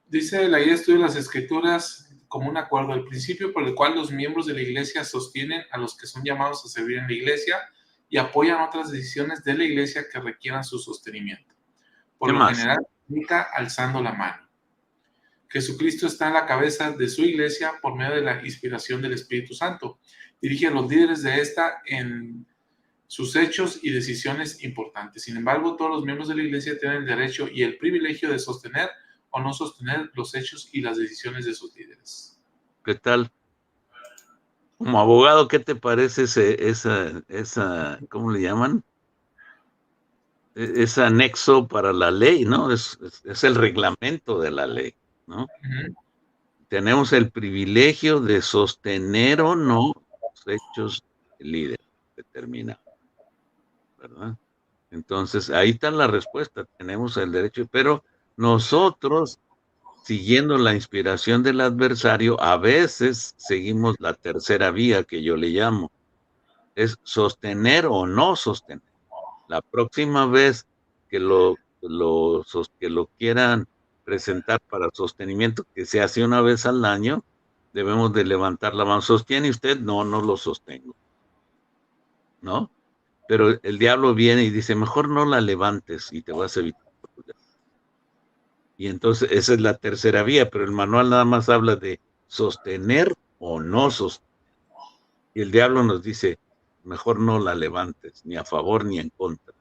dice la guía de estudio de las escrituras como un acuerdo, el principio por el cual los miembros de la iglesia sostienen a los que son llamados a servir en la iglesia y apoyan otras decisiones de la iglesia que requieran su sostenimiento. Por ¿Qué lo más? general, indica alzando la mano. Jesucristo está en la cabeza de su iglesia por medio de la inspiración del Espíritu Santo. Dirige a los líderes de esta en sus hechos y decisiones importantes. Sin embargo, todos los miembros de la iglesia tienen el derecho y el privilegio de sostener o no sostener los hechos y las decisiones de sus líderes. ¿Qué tal? Como abogado, ¿qué te parece ¿cómo le llaman? Ese anexo para la ley, ¿no? Es el reglamento de la ley, ¿no? Uh-huh. Tenemos el privilegio de sostener o no los hechos del líder determinado, ¿verdad? Entonces, ahí está la respuesta, tenemos el derecho, pero nosotros, siguiendo la inspiración del adversario, a veces seguimos la tercera vía que yo le llamo, es sostener o no sostener. La próxima vez que que lo quieran presentar para sostenimiento, que se hace una vez al año, debemos de levantar la mano. ¿Sostiene usted? No, no lo sostengo, ¿no? Pero el diablo viene y dice, mejor no la levantes y te vas a evitar. Y entonces esa es la tercera vía, pero el manual nada más habla de sostener o no sostener. Y el diablo nos dice, mejor no la levantes, ni a favor ni en contra.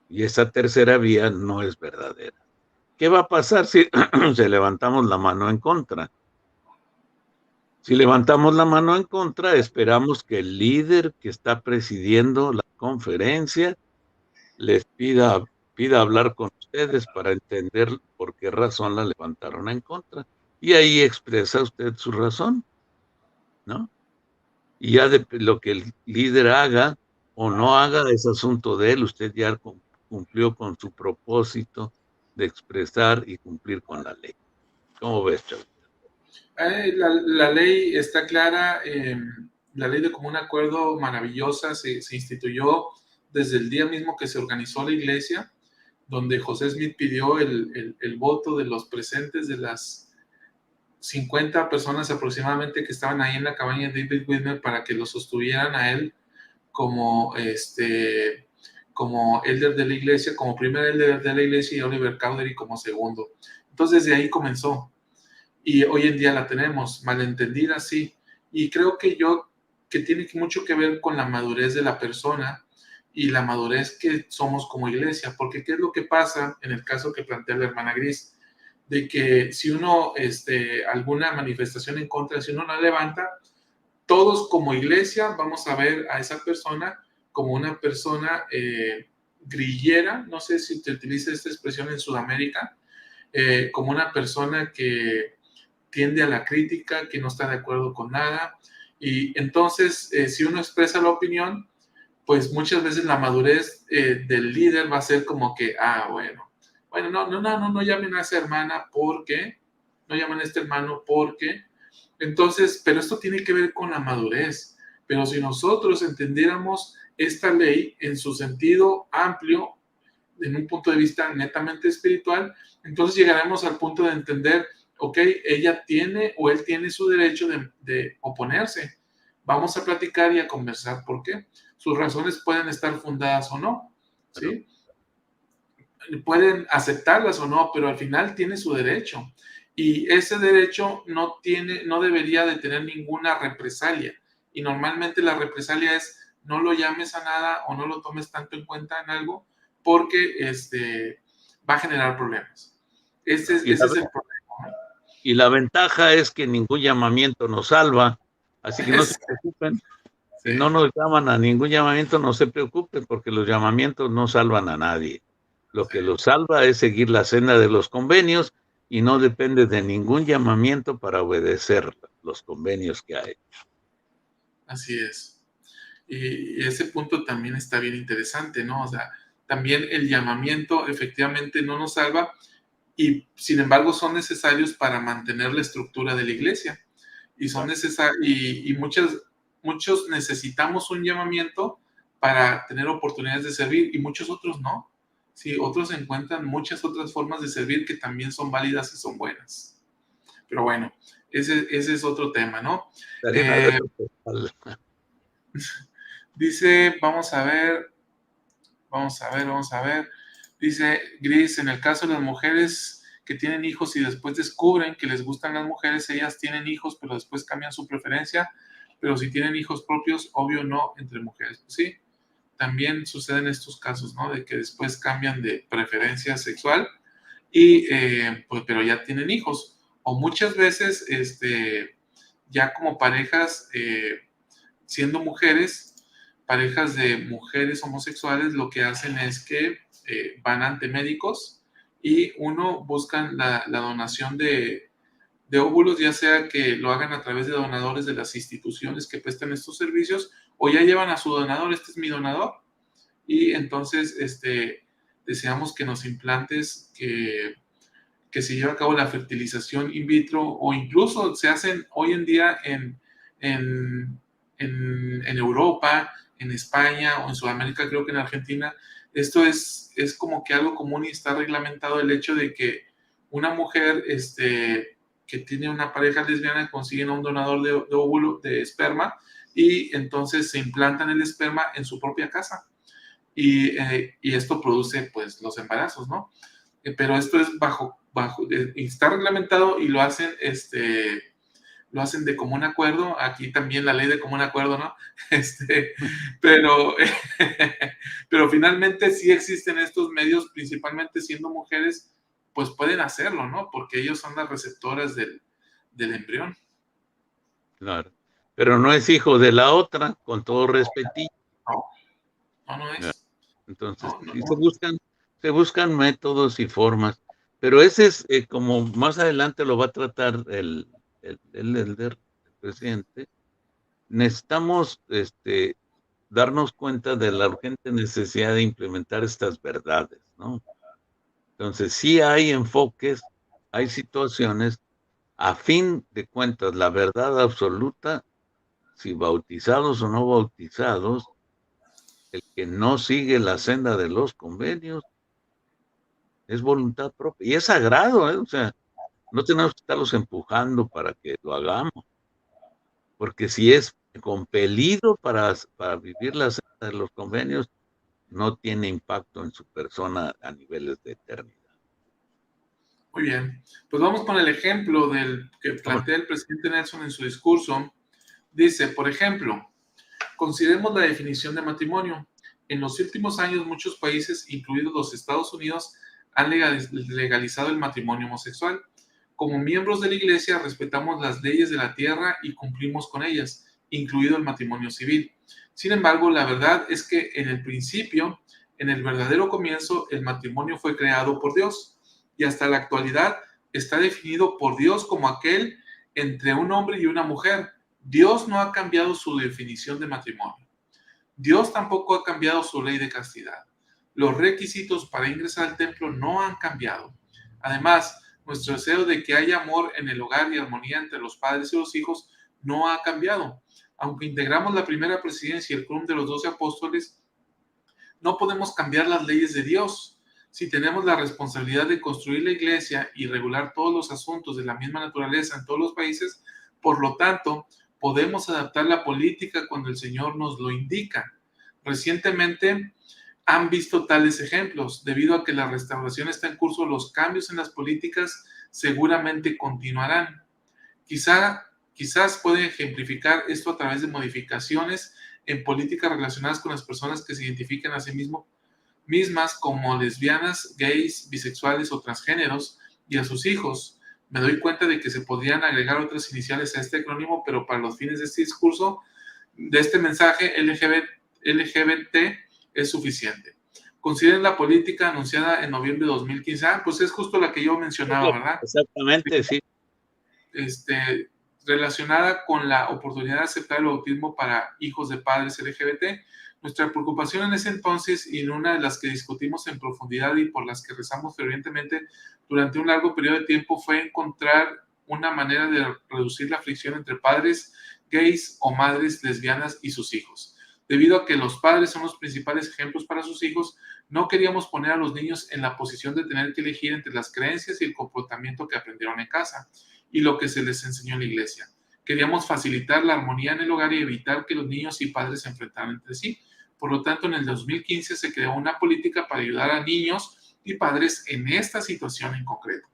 Y esa tercera vía no es verdadera. ¿Qué va a pasar si levantamos la mano en contra? Si levantamos la mano en contra, esperamos que el líder que está presidiendo la conferencia les pida hablar con ustedes para entender por qué razón la levantaron en contra. Y ahí expresa usted su razón, ¿no? Y ya de lo que el líder haga o no haga es asunto de él. Usted ya cumplió con su propósito de expresar y cumplir con la ley. ¿Cómo ves, Chavo? La ley está clara, la ley de común acuerdo maravillosa se instituyó desde el día mismo que se organizó la iglesia, donde José Smith pidió el voto de los presentes de las 50 personas aproximadamente que estaban ahí en la cabaña de David Whitmer para que lo sostuvieran a él como, como elder de la iglesia, como primer elder de la iglesia y Oliver Cowdery como segundo. Entonces de ahí comenzó y hoy en día la tenemos, malentendida, sí. Y creo que yo que tiene mucho que ver con la madurez de la persona y la madurez que somos como iglesia, porque ¿qué es lo que pasa en el caso que plantea la hermana Gris? De que si uno, alguna manifestación en contra, si uno la levanta, todos como iglesia vamos a ver a esa persona como una persona grillera, no sé si te utiliza esta expresión en Sudamérica, como una persona que tiende a la crítica, que no está de acuerdo con nada. Y entonces, si uno expresa la opinión, pues muchas veces la madurez del líder va a ser como que, bueno, no llamen a esa hermana porque, no llamen a este hermano porque. Entonces, pero esto tiene que ver con la madurez. Pero si nosotros entendiéramos esta ley en su sentido amplio, en un punto de vista netamente espiritual, entonces llegaremos al punto de entender, ok, ella tiene o él tiene su derecho de oponerse. Vamos a platicar y a conversar por qué. Sus razones pueden estar fundadas o no, ¿sí? Pueden aceptarlas o no, pero al final tiene su derecho. Y ese derecho no debería de tener ninguna represalia. Y normalmente la represalia es no lo llames a nada o no lo tomes tanto en cuenta en algo porque va a generar problemas. Y Ese es el problema. y la ventaja es que ningún llamamiento nos salva, así que no se preocupen. Si no Sí, nos llaman a ningún llamamiento, no se preocupen, porque los llamamientos no salvan a nadie. Lo sí, que los salva es seguir la senda de los convenios y no depende de ningún llamamiento para obedecer los convenios que hay. así es. Y ese punto también está bien interesante, ¿no? O sea, también el llamamiento efectivamente no nos salva y sin embargo son necesarios para mantener la estructura de la iglesia. Y son necesarios, y muchos necesitamos un llamamiento para tener oportunidades de servir y muchos otros no. Sí, otros encuentran muchas otras formas de servir que también son válidas y son buenas. Pero bueno, ese es otro tema, ¿no? Harina de Eh, otro costal. dice, vamos a ver. Dice Gris, en el caso de las mujeres que tienen hijos y después descubren que les gustan las mujeres, ellas tienen hijos, pero después cambian su preferencia, pero si tienen hijos propios, obvio no entre mujeres. Pues sí, también suceden estos casos, ¿no? De que después cambian de preferencia sexual y, pues, pero ya tienen hijos. O muchas veces, ya como parejas, siendo mujeres, parejas de mujeres homosexuales, lo que hacen es que van ante médicos y uno buscan la donación de óvulos, ya sea que lo hagan a través de donadores de las instituciones que prestan estos servicios o ya llevan a su donador, este es mi donador, y entonces deseamos que nos implantes que se lleve a cabo la fertilización in vitro o incluso se hacen hoy en día en, en Europa, en España o en Sudamérica, creo que en Argentina. Esto es como que algo común y está reglamentado el hecho de que una mujer que tiene una pareja lesbiana consiguen a un donador de óvulo, de esperma, y entonces se implantan el esperma en su propia casa. Y esto produce pues los embarazos, ¿no? Pero esto es está reglamentado y lo hacen de común acuerdo. Aquí también la ley de común acuerdo, ¿no? Pero, pero finalmente sí existen estos medios, principalmente siendo mujeres, pues pueden hacerlo, ¿no? Porque ellos son las receptoras del embrión. Claro. Pero no es hijo de la otra, con todo respeto. No, no es. Entonces, No, no, sí no. se buscan métodos y formas, pero ese es como más adelante lo va a tratar el presidente. Necesitamos darnos cuenta de la urgente necesidad de implementar estas verdades, ¿no? Entonces, sí hay enfoques, hay situaciones, a fin de cuentas, la verdad absoluta, si bautizados o no bautizados, el que no sigue la senda de los convenios es voluntad propia y es sagrado, ¿eh? O sea, no tenemos que estarlos empujando para que lo hagamos, porque si es compelido para vivir la senda de los convenios, no tiene impacto en su persona a niveles de eternidad. Muy bien. Pues vamos con el ejemplo del que plantea el presidente Nelson en su discurso. Dice, por ejemplo, Consideremos la definición de matrimonio. En los últimos años, muchos países, incluidos los Estados Unidos, han legalizado el matrimonio homosexual. Como miembros de la Iglesia, respetamos las leyes de la tierra y cumplimos con ellas, incluido el matrimonio civil. Sin embargo, la verdad es que en el principio, en el verdadero comienzo, el matrimonio fue creado por Dios y hasta la actualidad está definido por Dios como aquel entre un hombre y una mujer. Dios no ha cambiado su definición de matrimonio. Dios tampoco ha cambiado su ley de castidad. Los requisitos para ingresar al templo no han cambiado. Además, nuestro deseo de que haya amor en el hogar y armonía entre los padres y los hijos no ha cambiado. Aunque integramos la primera presidencia y el club de los 12 apóstoles, no podemos cambiar las leyes de Dios. Si tenemos la responsabilidad de construir la iglesia y regular todos los asuntos de la misma naturaleza en todos los países, por lo tanto, podemos adaptar la política cuando el Señor nos lo indica. Recientemente han visto tales ejemplos. Debido a que la restauración está en curso, los cambios en las políticas seguramente continuarán. Quizás pueden ejemplificar esto a través de modificaciones en políticas relacionadas con las personas que se identifican a sí mismas como lesbianas, gays, bisexuales o transgéneros y a sus hijos. Me doy cuenta de que se podrían agregar otras iniciales a este acrónimo, pero para los fines de este discurso, de este mensaje, LGBT es suficiente. Consideren la política anunciada en noviembre de 2015. Pues es justo la que yo mencionaba, ¿verdad? Exactamente, sí. Relacionada con la oportunidad de aceptar el bautismo para hijos de padres LGBT. Nuestra preocupación en ese entonces, y en una de las que discutimos en profundidad y por las que rezamos fervientemente durante un largo periodo de tiempo, fue encontrar una manera de reducir la fricción entre padres gays o madres lesbianas y sus hijos. Debido a que los padres son los principales ejemplos para sus hijos, no queríamos poner a los niños en la posición de tener que elegir entre las creencias y el comportamiento que aprendieron en casa y lo que se les enseñó en la iglesia. Queríamos facilitar la armonía en el hogar y evitar que los niños y padres se enfrentaran entre sí. Por lo tanto, en el 2015 se creó una política para ayudar a niños y padres en esta situación en concreto.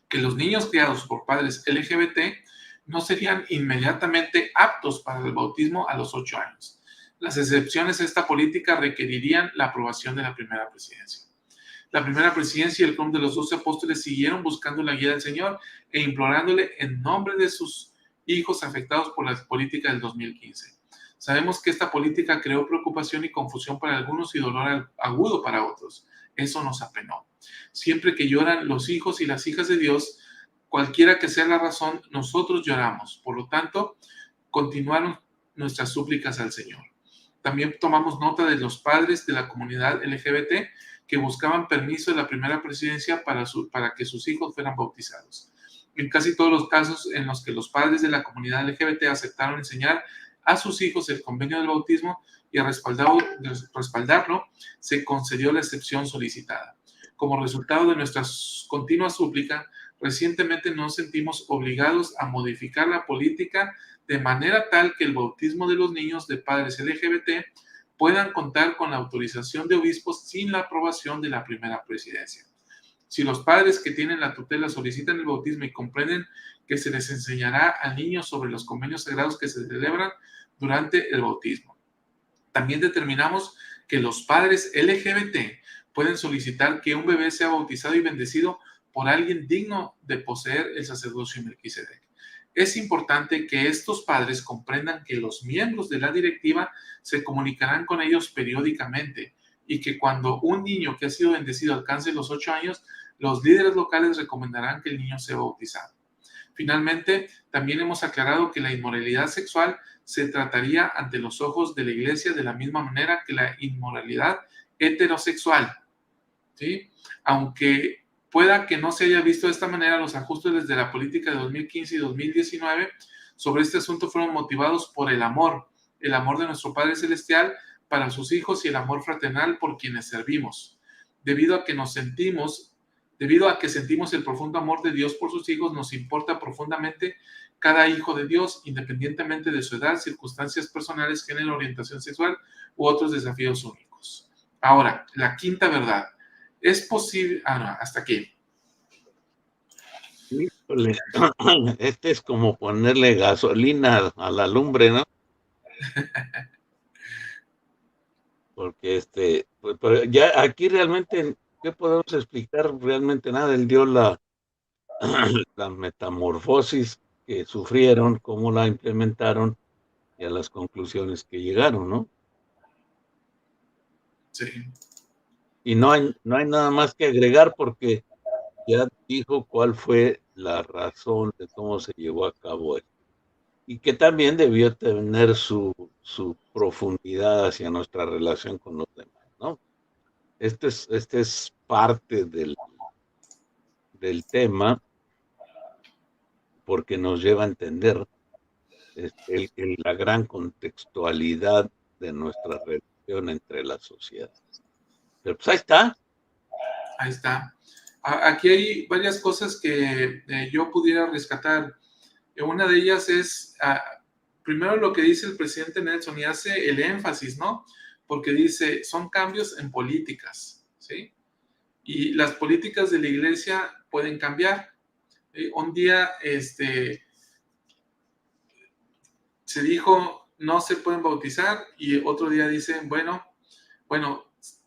Que los niños criados por padres LGBT no serían inmediatamente aptos para el bautismo a los 8 años. Las excepciones a esta política requerirían la aprobación de la primera presidencia. La primera presidencia y el club de los 12 apóstoles siguieron buscando la guía del Señor e implorándole en nombre de sus hijos afectados por la política del 2015. Sabemos que esta política creó preocupación y confusión para algunos y dolor agudo para otros. Eso nos apenó. Siempre que lloran los hijos y las hijas de Dios, cualquiera que sea la razón, nosotros lloramos. Por lo tanto, continuaron nuestras súplicas al Señor. También tomamos nota de los padres de la comunidad LGBT que buscaban permiso de la primera presidencia para que sus hijos fueran bautizados. En casi todos los casos en los que los padres de la comunidad LGBT aceptaron enseñar a sus hijos el convenio del bautismo y a respaldarlo, se concedió la excepción solicitada. Como resultado de nuestra continua súplica, recientemente nos sentimos obligados a modificar la política de manera tal que el bautismo de los niños de padres LGBT puedan contar con la autorización de obispos sin la aprobación de la primera presidencia. Si los padres que tienen la tutela solicitan el bautismo y comprenden que se les enseñará a niños sobre los convenios sagrados que se celebran durante el bautismo. También determinamos que los padres LGBT pueden solicitar que un bebé sea bautizado y bendecido por alguien digno de poseer el sacerdocio de Melquisedec. Es importante que estos padres comprendan que los miembros de la directiva se comunicarán con ellos periódicamente y que cuando un niño que ha sido bendecido alcance los 8 años, los líderes locales recomendarán que el niño sea bautizado. Finalmente, también hemos aclarado que la inmoralidad sexual se trataría ante los ojos de la Iglesia de la misma manera que la inmoralidad heterosexual, ¿sí? Aunque pueda que no se haya visto de esta manera, los ajustes desde la política de 2015 y 2019 sobre este asunto fueron motivados por el amor de nuestro Padre Celestial para sus hijos y el amor fraternal por quienes servimos. Debido a que sentimos el profundo amor de Dios por sus hijos, nos importa profundamente cada hijo de Dios, independientemente de su edad, circunstancias personales, género, orientación sexual u otros desafíos únicos. Ahora, la quinta verdad. Es posible... hasta aquí. Este es como ponerle gasolina a la lumbre, ¿no? Porque pues, pero ya aquí realmente, ¿qué podemos explicar? Realmente nada. Él dio la metamorfosis que sufrieron, cómo la implementaron y a las conclusiones que llegaron, ¿no? Sí, Y no hay nada más que agregar porque ya dijo cuál fue la razón de cómo se llevó a cabo esto. Y que también debió tener su profundidad hacia nuestra relación con los demás, ¿no? Este es parte del tema porque nos lleva a entender la gran contextualidad de nuestra relación entre la sociedad. Pero pues ahí está. ahí está. Aquí hay varias cosas que yo pudiera rescatar. Una de ellas es, primero lo que dice el presidente Nelson y hace el énfasis, ¿no? Porque dice, son cambios en políticas, ¿sí? Y las políticas de la iglesia pueden cambiar. Un día, se dijo, no se pueden bautizar y otro día dicen, bueno,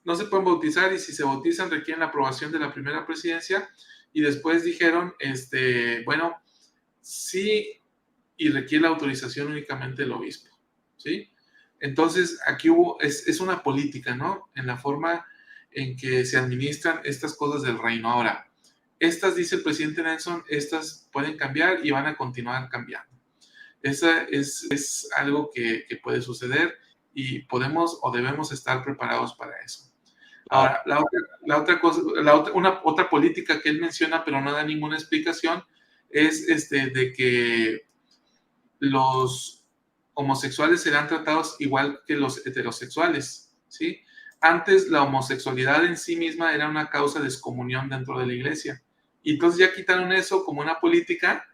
no se pueden bautizar y si se bautizan requieren la aprobación de la primera presidencia y después dijeron, bueno, sí y requiere la autorización únicamente del obispo, ¿sí? Entonces, aquí es una política, ¿no? En la forma en que se administran estas cosas del reino. Ahora, estas, dice el presidente Nelson, estas pueden cambiar y van a continuar cambiando. Esa es algo que puede suceder y podemos o debemos estar preparados para eso. Claro. Ahora, otra política que él menciona, pero no da ninguna explicación, es de que los homosexuales serán tratados igual que los heterosexuales, ¿sí? Antes la homosexualidad en sí misma era una causa de excomunión dentro de la iglesia. Y entonces ya quitaron eso como una política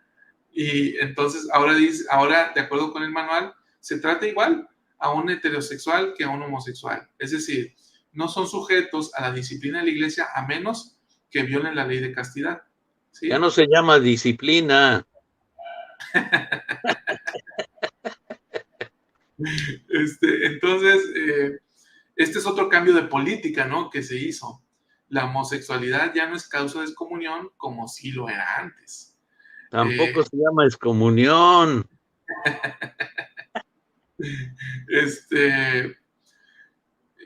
y entonces ahora, de acuerdo con el manual, se trata igual a un heterosexual que a un homosexual. Es decir, no son sujetos a la disciplina de la iglesia a menos que violen la ley de castidad. Ya ¿Sí? no se llama disciplina. Entonces, este es otro cambio de política, ¿no? Que se hizo. La homosexualidad ya no es causa de excomunión como sí lo era antes. Tampoco se llama excomunión. Este,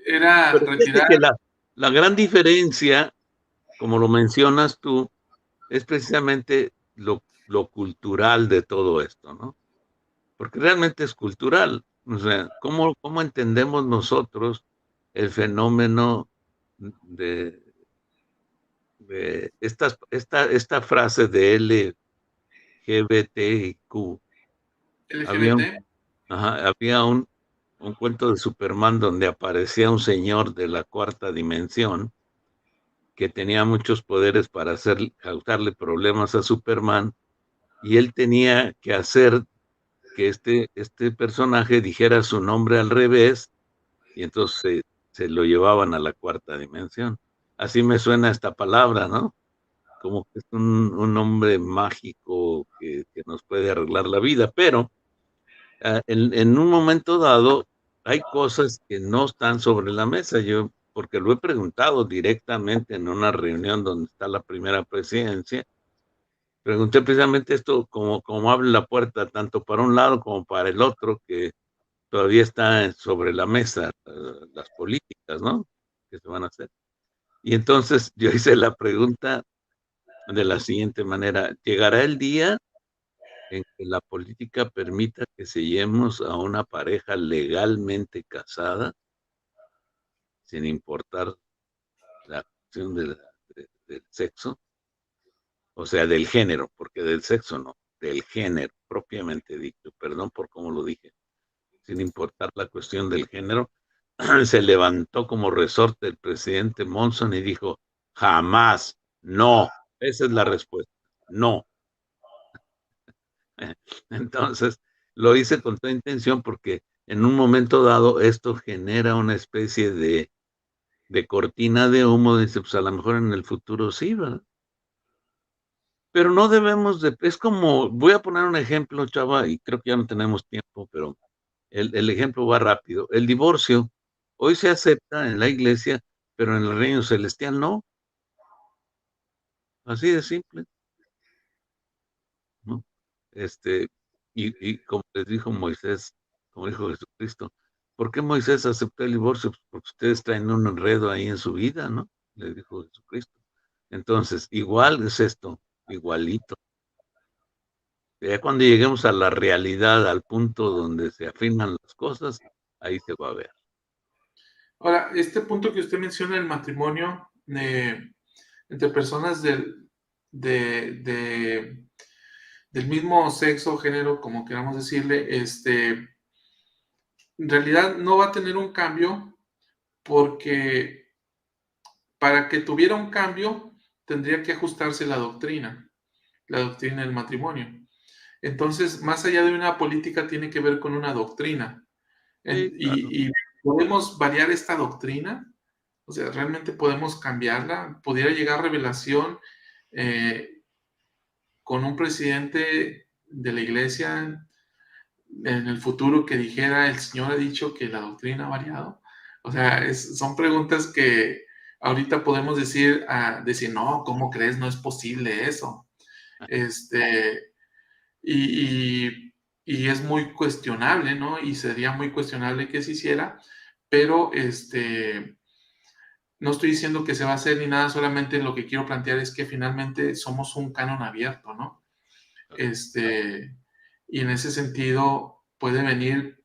era Pero fíjate retirar. que la gran diferencia, como lo mencionas tú, es precisamente lo cultural de todo esto, ¿no? Porque realmente es cultural. O sea, ¿cómo entendemos nosotros el fenómeno de, de esta frase de LGBTQ? Había un, LGBT. había un cuento de Superman donde aparecía un señor de la cuarta dimensión que tenía muchos poderes para causarle problemas a Superman, y él tenía que hacer que este personaje dijera su nombre al revés, y entonces se lo llevaban a la cuarta dimensión. Así me suena esta palabra, ¿no? Como que es un nombre mágico que nos puede arreglar la vida, pero en un momento dado hay cosas que no están sobre la mesa. Yo, porque lo he preguntado directamente en una reunión donde está la primera presidencia, pregunté precisamente esto, como abre la puerta tanto para un lado como para el otro, que todavía está sobre la mesa, las políticas, ¿no? Que se van a hacer. Y entonces yo hice la pregunta de la siguiente manera: ¿llegará el día en que la política permita que sellemos a una pareja legalmente casada sin importar la cuestión del sexo? O sea, del género, porque del sexo no, del género propiamente dicho, perdón por cómo lo dije, sin importar la cuestión del género. Se levantó como resorte el presidente Monson y dijo: jamás, no. Esa es la respuesta, no. Entonces, lo hice con toda intención porque en un momento dado esto genera una especie de cortina de humo. Dice, pues a lo mejor en el futuro sí, ¿verdad? Pero no debemos es como, voy a poner un ejemplo, Chava, y creo que ya no tenemos tiempo, pero El ejemplo va rápido. El divorcio hoy se acepta en la iglesia, pero en el reino celestial no. Así de simple, ¿no? Este, y como les dijo Moisés, como dijo Jesucristo, ¿por qué Moisés aceptó el divorcio? Pues porque ustedes traen un enredo ahí en su vida, ¿no? Le dijo Jesucristo. Entonces, igual es esto, igualito. Ya cuando lleguemos a la realidad, al punto donde se afirman las cosas, ahí se va a ver. Ahora, este punto que usted menciona, el matrimonio entre personas de- del mismo sexo o género, como queramos decirle, en realidad no va a tener un cambio porque para que tuviera un cambio tendría que ajustarse la doctrina del matrimonio. Entonces, más allá de una política, tiene que ver con una doctrina. Sí, claro. Y podemos variar esta doctrina, o sea, realmente podemos cambiarla. Pudiera llegar revelación eh, con un presidente de la iglesia en el futuro que dijera, el Señor ha dicho que la doctrina ha variado. O sea, son preguntas que ahorita podemos decir, no, ¿cómo crees? No es posible eso. Este, y, y es muy cuestionable, ¿no? Y sería muy cuestionable que se hiciera, pero no estoy diciendo que se va a hacer ni nada, solamente lo que quiero plantear es que finalmente somos un canon abierto, ¿no? Este, y en ese sentido puede venir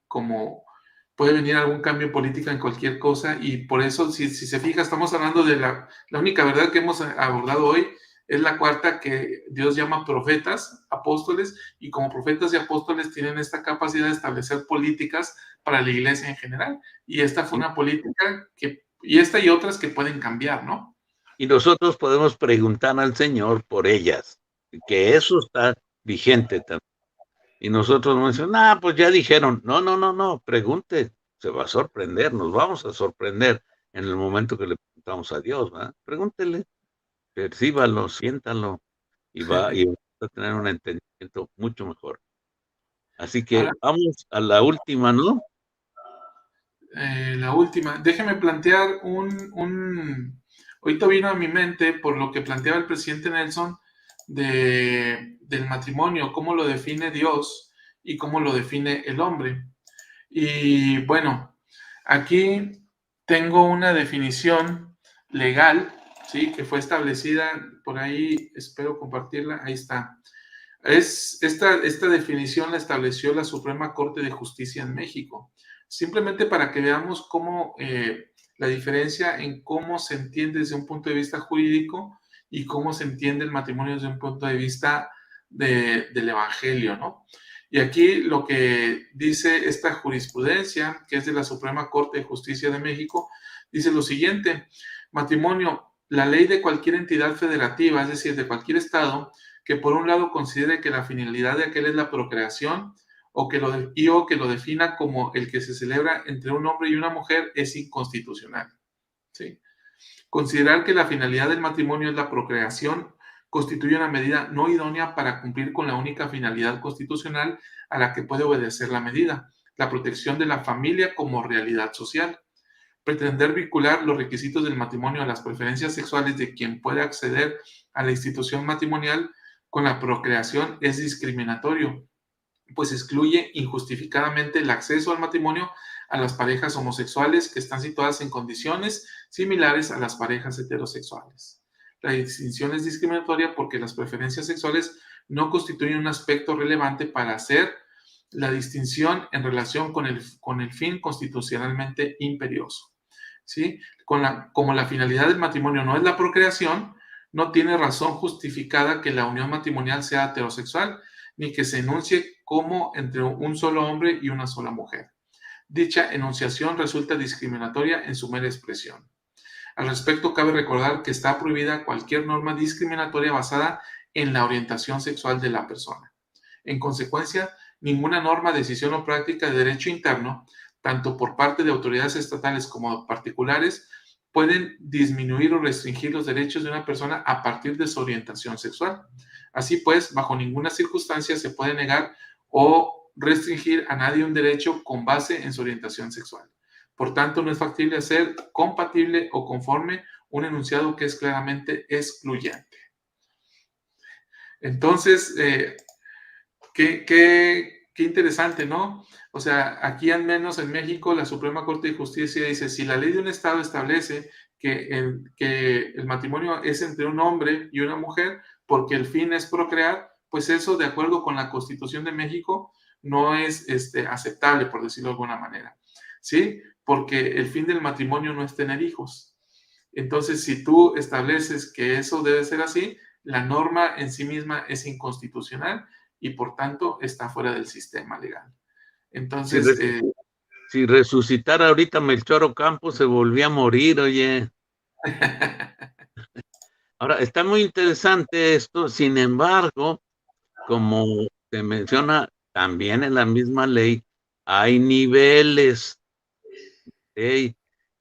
algún cambio político en cualquier cosa, y por eso, si se fija, estamos hablando de la única verdad que hemos abordado hoy, es la cuarta, que Dios llama profetas, apóstoles, y como profetas y apóstoles tienen esta capacidad de establecer políticas para la iglesia en general, y esta fue Y, una política y esta y otras que pueden cambiar, ¿no? y nosotros podemos preguntar al Señor por ellas, que eso está vigente también. Y nosotros no decimos, pues ya dijeron. No, no, no, no, pregunte, se va a sorprender, nos vamos a sorprender en el momento que le preguntamos a Dios, ¿verdad? Pregúntele, percíbalo, siéntalo, y va a tener un entendimiento mucho mejor. Así que Ahora, vamos a la última, ¿no? la última, déjeme plantear ahorita vino a mi mente por lo que planteaba el presidente Nelson del matrimonio, cómo lo define Dios y cómo lo define el hombre. Y bueno, aquí tengo una definición legal, ¿sí? Que fue establecida por ahí, espero compartirla, ahí está. Esta definición la estableció la Suprema Corte de Justicia en México, simplemente para que veamos cómo la diferencia en cómo se entiende desde un punto de vista jurídico y cómo se entiende el matrimonio desde un punto de vista del Evangelio, ¿no? Y aquí lo que dice esta jurisprudencia, que es de la Suprema Corte de Justicia de México, dice lo siguiente: matrimonio, la ley de cualquier entidad federativa, es decir, de cualquier estado, que por un lado considere que la finalidad de aquel es la procreación, o que lo defina como el que se celebra entre un hombre y una mujer, es inconstitucional. ¿Sí? Considerar que la finalidad del matrimonio es la procreación constituye una medida no idónea para cumplir con la única finalidad constitucional a la que puede obedecer la medida, la protección de la familia como realidad social. Pretender vincular los requisitos del matrimonio a las preferencias sexuales de quien puede acceder a la institución matrimonial con la procreación es discriminatorio, pues excluye injustificadamente el acceso al matrimonio a las parejas homosexuales que están situadas en condiciones similares a las parejas heterosexuales. La distinción es discriminatoria porque las preferencias sexuales no constituyen un aspecto relevante para hacer la distinción en relación con el fin constitucionalmente imperioso. ¿Sí? Como la finalidad del matrimonio no es la procreación, no tiene razón justificada que la unión matrimonial sea heterosexual, ni que se enuncie como entre un solo hombre y una sola mujer. Dicha enunciación resulta discriminatoria en su mera expresión. Al respecto, cabe recordar que está prohibida cualquier norma discriminatoria basada en la orientación sexual de la persona. En consecuencia, ninguna norma, decisión o práctica de derecho interno, tanto por parte de autoridades estatales como particulares, pueden disminuir o restringir los derechos de una persona a partir de su orientación sexual. Así pues, bajo ninguna circunstancia se puede negar o restringir a nadie un derecho con base en su orientación sexual. Por tanto, no es factible hacer compatible o conforme un enunciado que es claramente excluyente. Entonces, qué interesante, ¿no? O sea, aquí al menos en México, la Suprema Corte de Justicia dice, si la ley de un estado establece que el matrimonio es entre un hombre y una mujer, porque el fin es procrear, pues eso, de acuerdo con la Constitución de México, no es aceptable, por decirlo de alguna manera, ¿sí? Porque el fin del matrimonio no es tener hijos. Entonces, si tú estableces que eso debe ser así, la norma en sí misma es inconstitucional y por tanto está fuera del sistema legal. Si, Entonces, si resucitara ahorita Melchor Ocampo, se volvía a morir, oye. Ahora, está muy interesante esto, sin embargo, como se menciona también en la misma ley, hay niveles.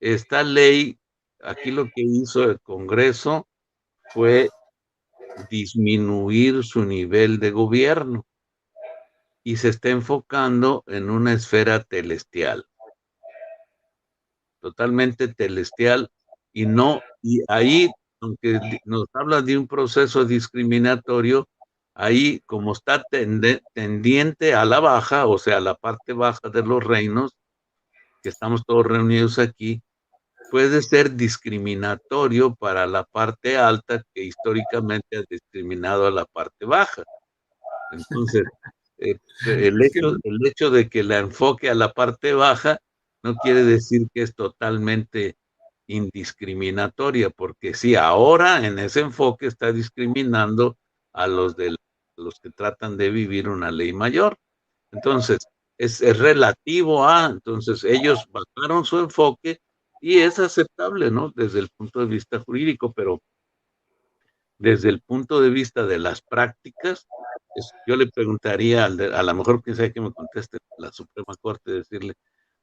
Esta ley, aquí lo que hizo el Congreso fue disminuir su nivel de gobierno y se está enfocando en una esfera celestial, totalmente celestial, y ahí, aunque nos habla de un proceso discriminatorio, ahí como está tendiente a la baja, o sea, a la parte baja de los reinos, que estamos todos reunidos aquí, puede ser discriminatorio para la parte alta que históricamente ha discriminado a la parte baja. Entonces, el hecho de que la enfoque a la parte baja no quiere decir que es totalmente indiscriminatoria, porque sí, ahora en ese enfoque está discriminando a los que tratan de vivir una ley mayor. Entonces, es relativo a, entonces ellos bajaron su enfoque y es aceptable, ¿no? Desde el punto de vista jurídico, pero desde el punto de vista de las prácticas, yo le preguntaría, a lo mejor que sea que me conteste la Suprema Corte, decirle,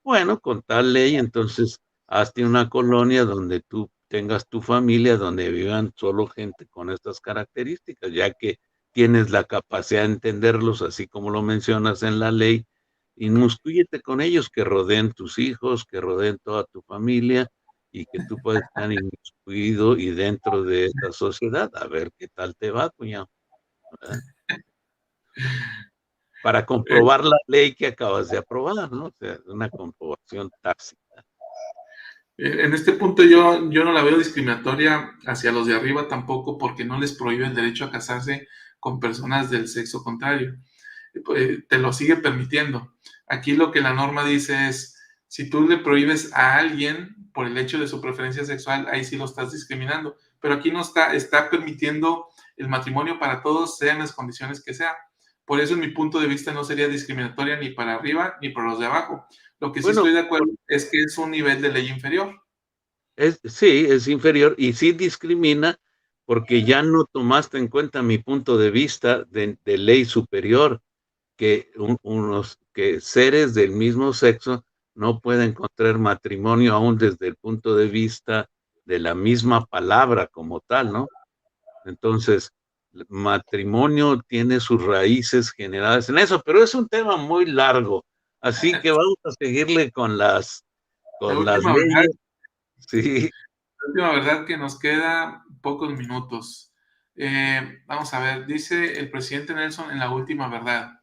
bueno, con tal ley, entonces hazte una colonia donde tú tengas tu familia, donde vivan solo gente con estas características, ya que tienes la capacidad de entenderlos, así como lo mencionas en la ley, inmiscúyete con ellos, que rodeen tus hijos, que rodeen toda tu familia, y que tú puedes estar inmiscuido y dentro de esta sociedad, a ver qué tal te va, cuñado, ¿verdad? Para comprobar la ley que acabas de aprobar, ¿no? O sea, una comprobación tácita. en este punto yo no la veo discriminatoria hacia los de arriba tampoco, porque no les prohíbe el derecho a casarse con personas del sexo contrario. Te lo sigue permitiendo. Aquí lo que la norma dice es, si tú le prohíbes a alguien por el hecho de su preferencia sexual, ahí sí lo estás discriminando. Pero aquí no está permitiendo el matrimonio para todos, sean las condiciones que sean. Por eso, en mi punto de vista, no sería discriminatoria ni para arriba ni para los de abajo. Lo que sí Bueno, estoy de acuerdo es que es un nivel de ley inferior. sí, es inferior y sí discrimina porque ya no tomaste en cuenta mi punto de vista de ley superior, que que seres del mismo sexo no pueden contraer matrimonio aún desde el punto de vista de la misma palabra como tal, ¿no? Entonces, matrimonio tiene sus raíces generadas en eso, pero es un tema muy largo, así que vamos a seguirle con La con las última verdad, leyes, sí. la última verdad que nos queda pocos minutos. Vamos a ver, dice el presidente Nelson en la última verdad.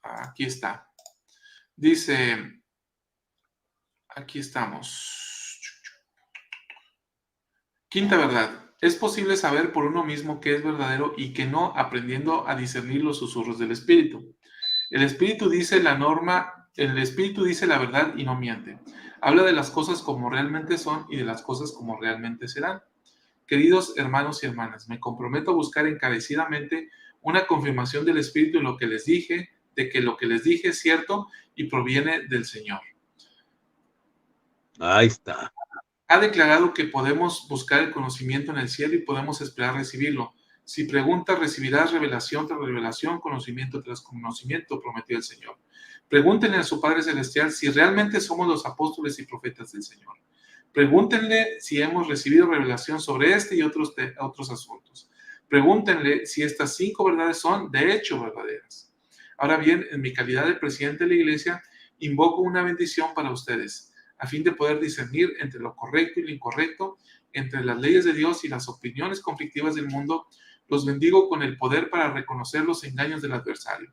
Aquí está. Dice, aquí estamos. Quinta verdad. Es posible saber por uno mismo qué es verdadero y qué no, aprendiendo a discernir los susurros del espíritu. El espíritu dice la norma, el espíritu dice la verdad y no miente. Habla de las cosas como realmente son y de las cosas como realmente serán. Queridos hermanos y hermanas, me comprometo a buscar encarecidamente una confirmación del espíritu en lo que les dije, de que lo que les dije es cierto y proviene del Señor. Ahí está. Ha declarado que podemos buscar el conocimiento en el cielo y podemos esperar recibirlo. Si preguntas, recibirás revelación tras revelación, conocimiento tras conocimiento, prometió el Señor. Pregúntenle a su Padre Celestial si realmente somos los apóstoles y profetas del Señor. Pregúntenle si hemos recibido revelación sobre este y otros asuntos. Pregúntenle si estas 5 verdades son de hecho verdaderas. Ahora bien, en mi calidad de presidente de la iglesia, invoco una bendición para ustedes, a fin de poder discernir entre lo correcto y lo incorrecto, entre las leyes de Dios y las opiniones conflictivas del mundo. Los bendigo con el poder para reconocer los engaños del adversario.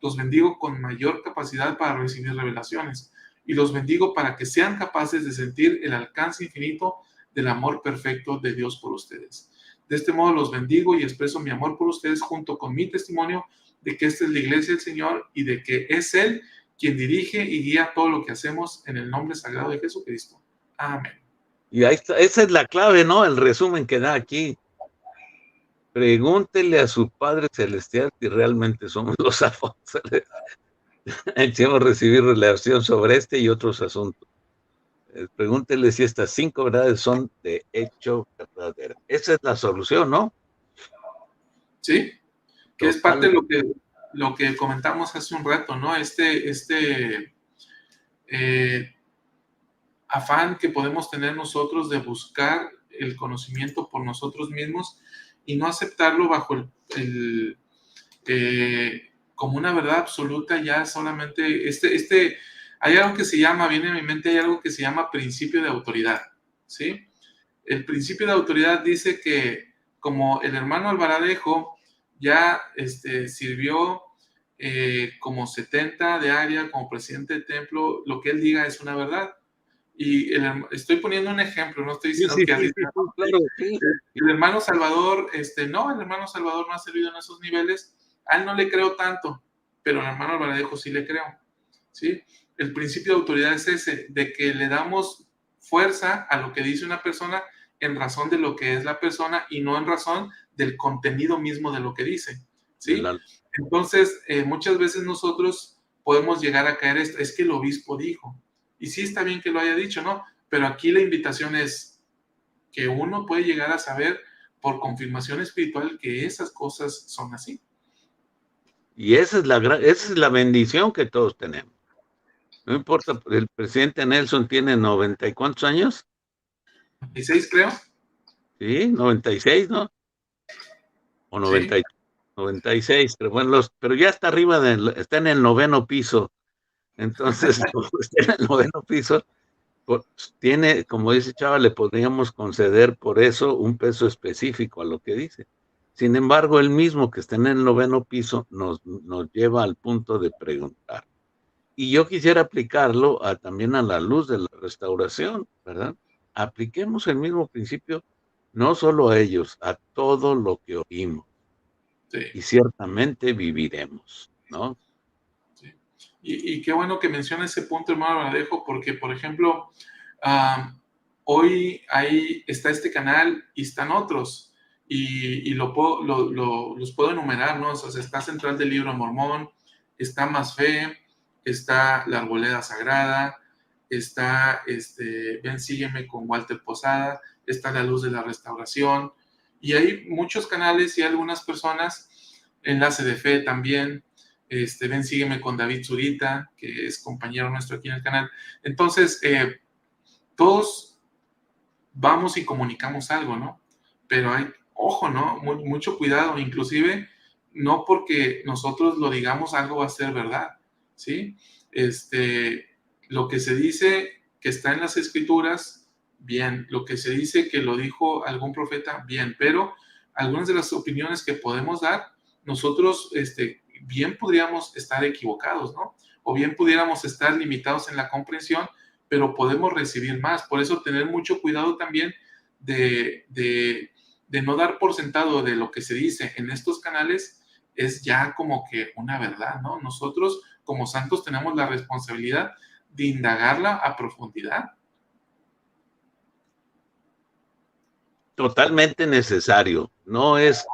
Los bendigo con mayor capacidad para recibir revelaciones. Y los bendigo para que sean capaces de sentir el alcance infinito del amor perfecto de Dios por ustedes. De este modo los bendigo y expreso mi amor por ustedes junto con mi testimonio de que esta es la iglesia del Señor y de que es Él quien dirige y guía todo lo que hacemos en el nombre sagrado de Jesucristo. Amén. Y ahí está, esa es la clave, ¿no? El resumen que da aquí. Pregúntele a su Padre Celestial si realmente somos los apóstoles. Si hemos recibido revelación sobre este y otros asuntos. Pregúntele si estas 5 verdades son de hecho verdaderas. Esa es la solución, ¿no? Sí, que es parte de lo que comentamos hace un rato, ¿no? Afán que podemos tener nosotros de buscar el conocimiento por nosotros mismos y no aceptarlo bajo como una verdad absoluta, ya solamente hay algo que se llama, viene a mi mente, hay algo que se llama principio de autoridad, ¿sí? El principio de autoridad dice que como el hermano Alvaradejo ya sirvió como 70 de área, como presidente del templo, lo que él diga es una verdad. Y estoy poniendo un ejemplo, no estoy diciendo que claro, sí. El hermano Salvador, no, el hermano Salvador no ha servido en esos niveles, a él no le creo tanto, pero al hermano Alvaradejo sí le creo, ¿sí? El principio de autoridad es ese, de que le damos fuerza a lo que dice una persona en razón de lo que es la persona y no en razón del contenido mismo de lo que dice, ¿sí? Entonces, muchas veces nosotros podemos llegar a caer esto, es que el obispo dijo, y sí está bien que lo haya dicho, ¿no? Pero aquí la invitación es que uno puede llegar a saber por confirmación espiritual que esas cosas son así. Y esa es la bendición que todos tenemos. No importa, el presidente Nelson tiene 90 y ¿cuántos años? 96, creo. Sí, 96, ¿no? O 90, sí. 96, pero bueno, pero ya está arriba, está en el 9º piso. Entonces, como está en el 9º piso, pues, tiene, como dice Chava, le podríamos conceder por eso un peso específico a lo que dice. Sin embargo, él mismo que está en el 9º piso nos lleva al punto de preguntar. Y yo quisiera aplicarlo también a la luz de la restauración, ¿verdad? Apliquemos el mismo principio, no solo a ellos, a todo lo que oímos. Sí. Y ciertamente viviremos, ¿no? Sí. Y qué bueno que menciona ese punto, hermano Alvaradejo, porque, por ejemplo, hoy ahí está este canal y están otros, y los puedo enumerar, ¿no? O sea, está Central del Libro Mormón, está Más Fe, está La Arboleda Sagrada, está Ven Sígueme con Walter Posada, está La Luz de la Restauración, y hay muchos canales y algunas personas, Enlace de Fe también, Ven Sígueme con David Zurita, que es compañero nuestro aquí en el canal. Entonces, todos vamos y comunicamos algo, ¿no? Pero hay, ojo, ¿no? Mucho cuidado, inclusive no porque nosotros lo digamos algo va a ser verdad, ¿sí? Lo que se dice que está en las escrituras, bien, lo que se dice que lo dijo algún profeta, bien, pero algunas de las opiniones que podemos dar, nosotros, bien podríamos estar equivocados, ¿no? O bien pudiéramos estar limitados en la comprensión, pero podemos recibir más. Por eso tener mucho cuidado también de no dar por sentado de lo que se dice en estos canales es ya como que una verdad, ¿no? Nosotros como santos tenemos la responsabilidad de indagarla a profundidad. Totalmente necesario. No es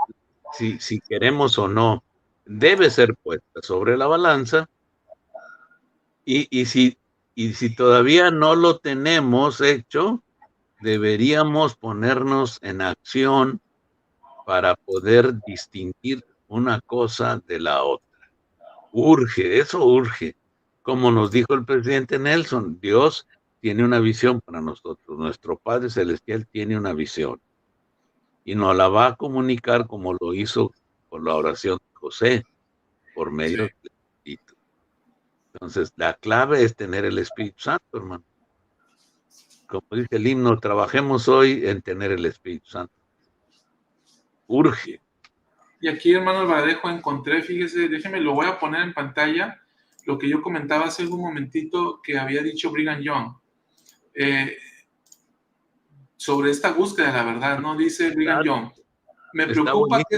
si queremos o no. Debe ser puesta sobre la balanza. Y si todavía no lo tenemos hecho, deberíamos ponernos en acción para poder distinguir una cosa de la otra. Urge, eso urge. Como nos dijo el presidente Nelson, Dios tiene una visión para nosotros. Nuestro Padre Celestial tiene una visión. y nos la va a comunicar como lo hizo por la oración de José, por medio del Espíritu. Entonces, la clave es tener el Espíritu Santo, hermano. Como dice el himno, trabajemos hoy en tener el Espíritu Santo. Urge. Y aquí, hermano Alvarejo, encontré, fíjese, déjeme, lo voy a poner en pantalla, lo que yo comentaba hace un momentito que había dicho Brigham Young sobre esta búsqueda de la verdad, ¿no? Dice Brigham Young, me preocupa que...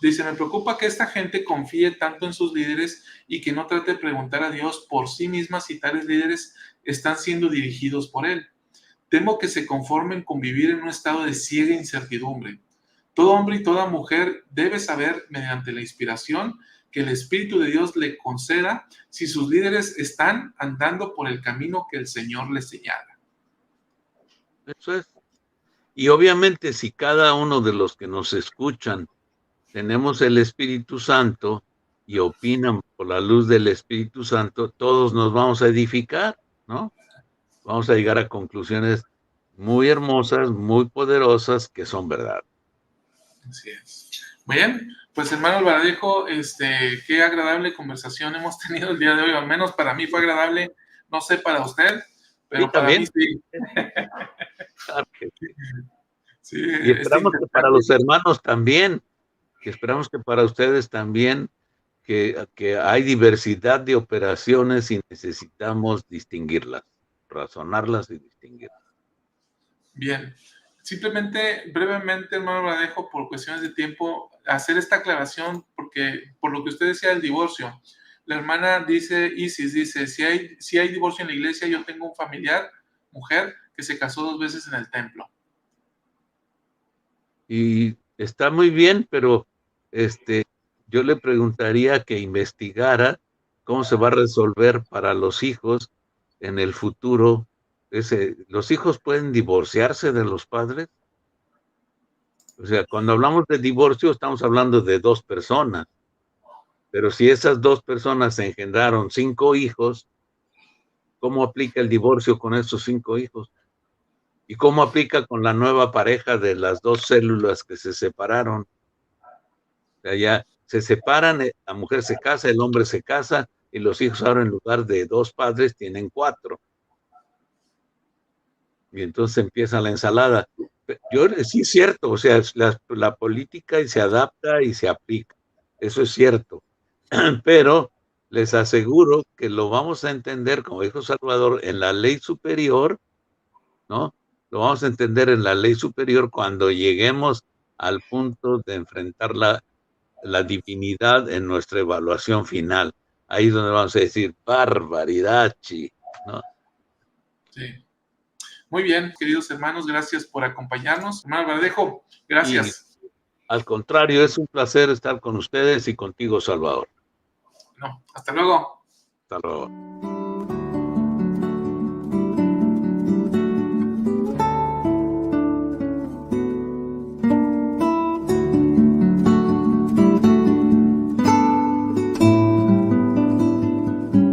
Dice, me preocupa que esta gente confíe tanto en sus líderes y que no trate de preguntar a Dios por sí misma si tales líderes están siendo dirigidos por Él. Temo que se conformen con vivir en un estado de ciega incertidumbre. Todo hombre y toda mujer debe saber, mediante la inspiración, que el Espíritu de Dios le conceda si sus líderes están andando por el camino que el Señor les señala. Eso es. Y obviamente si cada uno de los que nos escuchan tenemos el Espíritu Santo y opinan por la luz del Espíritu Santo, todos nos vamos a edificar, ¿no? Vamos a llegar a conclusiones muy hermosas, muy poderosas, que son verdad. Así es. Muy bien, pues hermano Alvarejo, qué agradable conversación hemos tenido el día de hoy, al menos para mí fue agradable, no sé para usted, pero sí, para también. mí sí. Claro que sí. Sí, y esperamos que para los hermanos también, que esperamos que para ustedes también, que hay diversidad de operaciones y necesitamos distinguirlas, razonarlas y distinguirlas. Bien, simplemente, brevemente, hermano Alvarejo, por cuestiones de tiempo, hacer esta aclaración, porque por lo que usted decía del divorcio, la hermana Isis dice, si hay divorcio en la iglesia, yo tengo un familiar, mujer, que se casó 2 veces en el templo. Y está muy bien, pero yo le preguntaría que investigara cómo se va a resolver para los hijos en el futuro. ¿Los hijos pueden divorciarse de los padres? O sea, cuando hablamos de divorcio estamos hablando de 2 personas, pero si esas 2 personas engendraron 5 hijos, ¿cómo aplica el divorcio con esos 5 hijos? ¿Y cómo aplica con la nueva pareja de las 2 células que se separaron? O sea, ya se separan, la mujer se casa, el hombre se casa, y los hijos ahora en lugar de 2 padres tienen 4. Y entonces empieza la ensalada. Sí es cierto, o sea, la política se adapta y se aplica. Eso es cierto. Pero les aseguro que lo vamos a entender, como dijo Salvador, en la ley superior, ¿no? Lo vamos a entender en la ley superior cuando lleguemos al punto de enfrentar la divinidad en nuestra evaluación final. Ahí es donde vamos a decir, barbaridad, ¿no? Sí. Muy bien, queridos hermanos, gracias por acompañarnos. Hermano Alvarejo, gracias. Y, al contrario, es un placer estar con ustedes y contigo, Salvador. No, hasta luego. Hasta luego.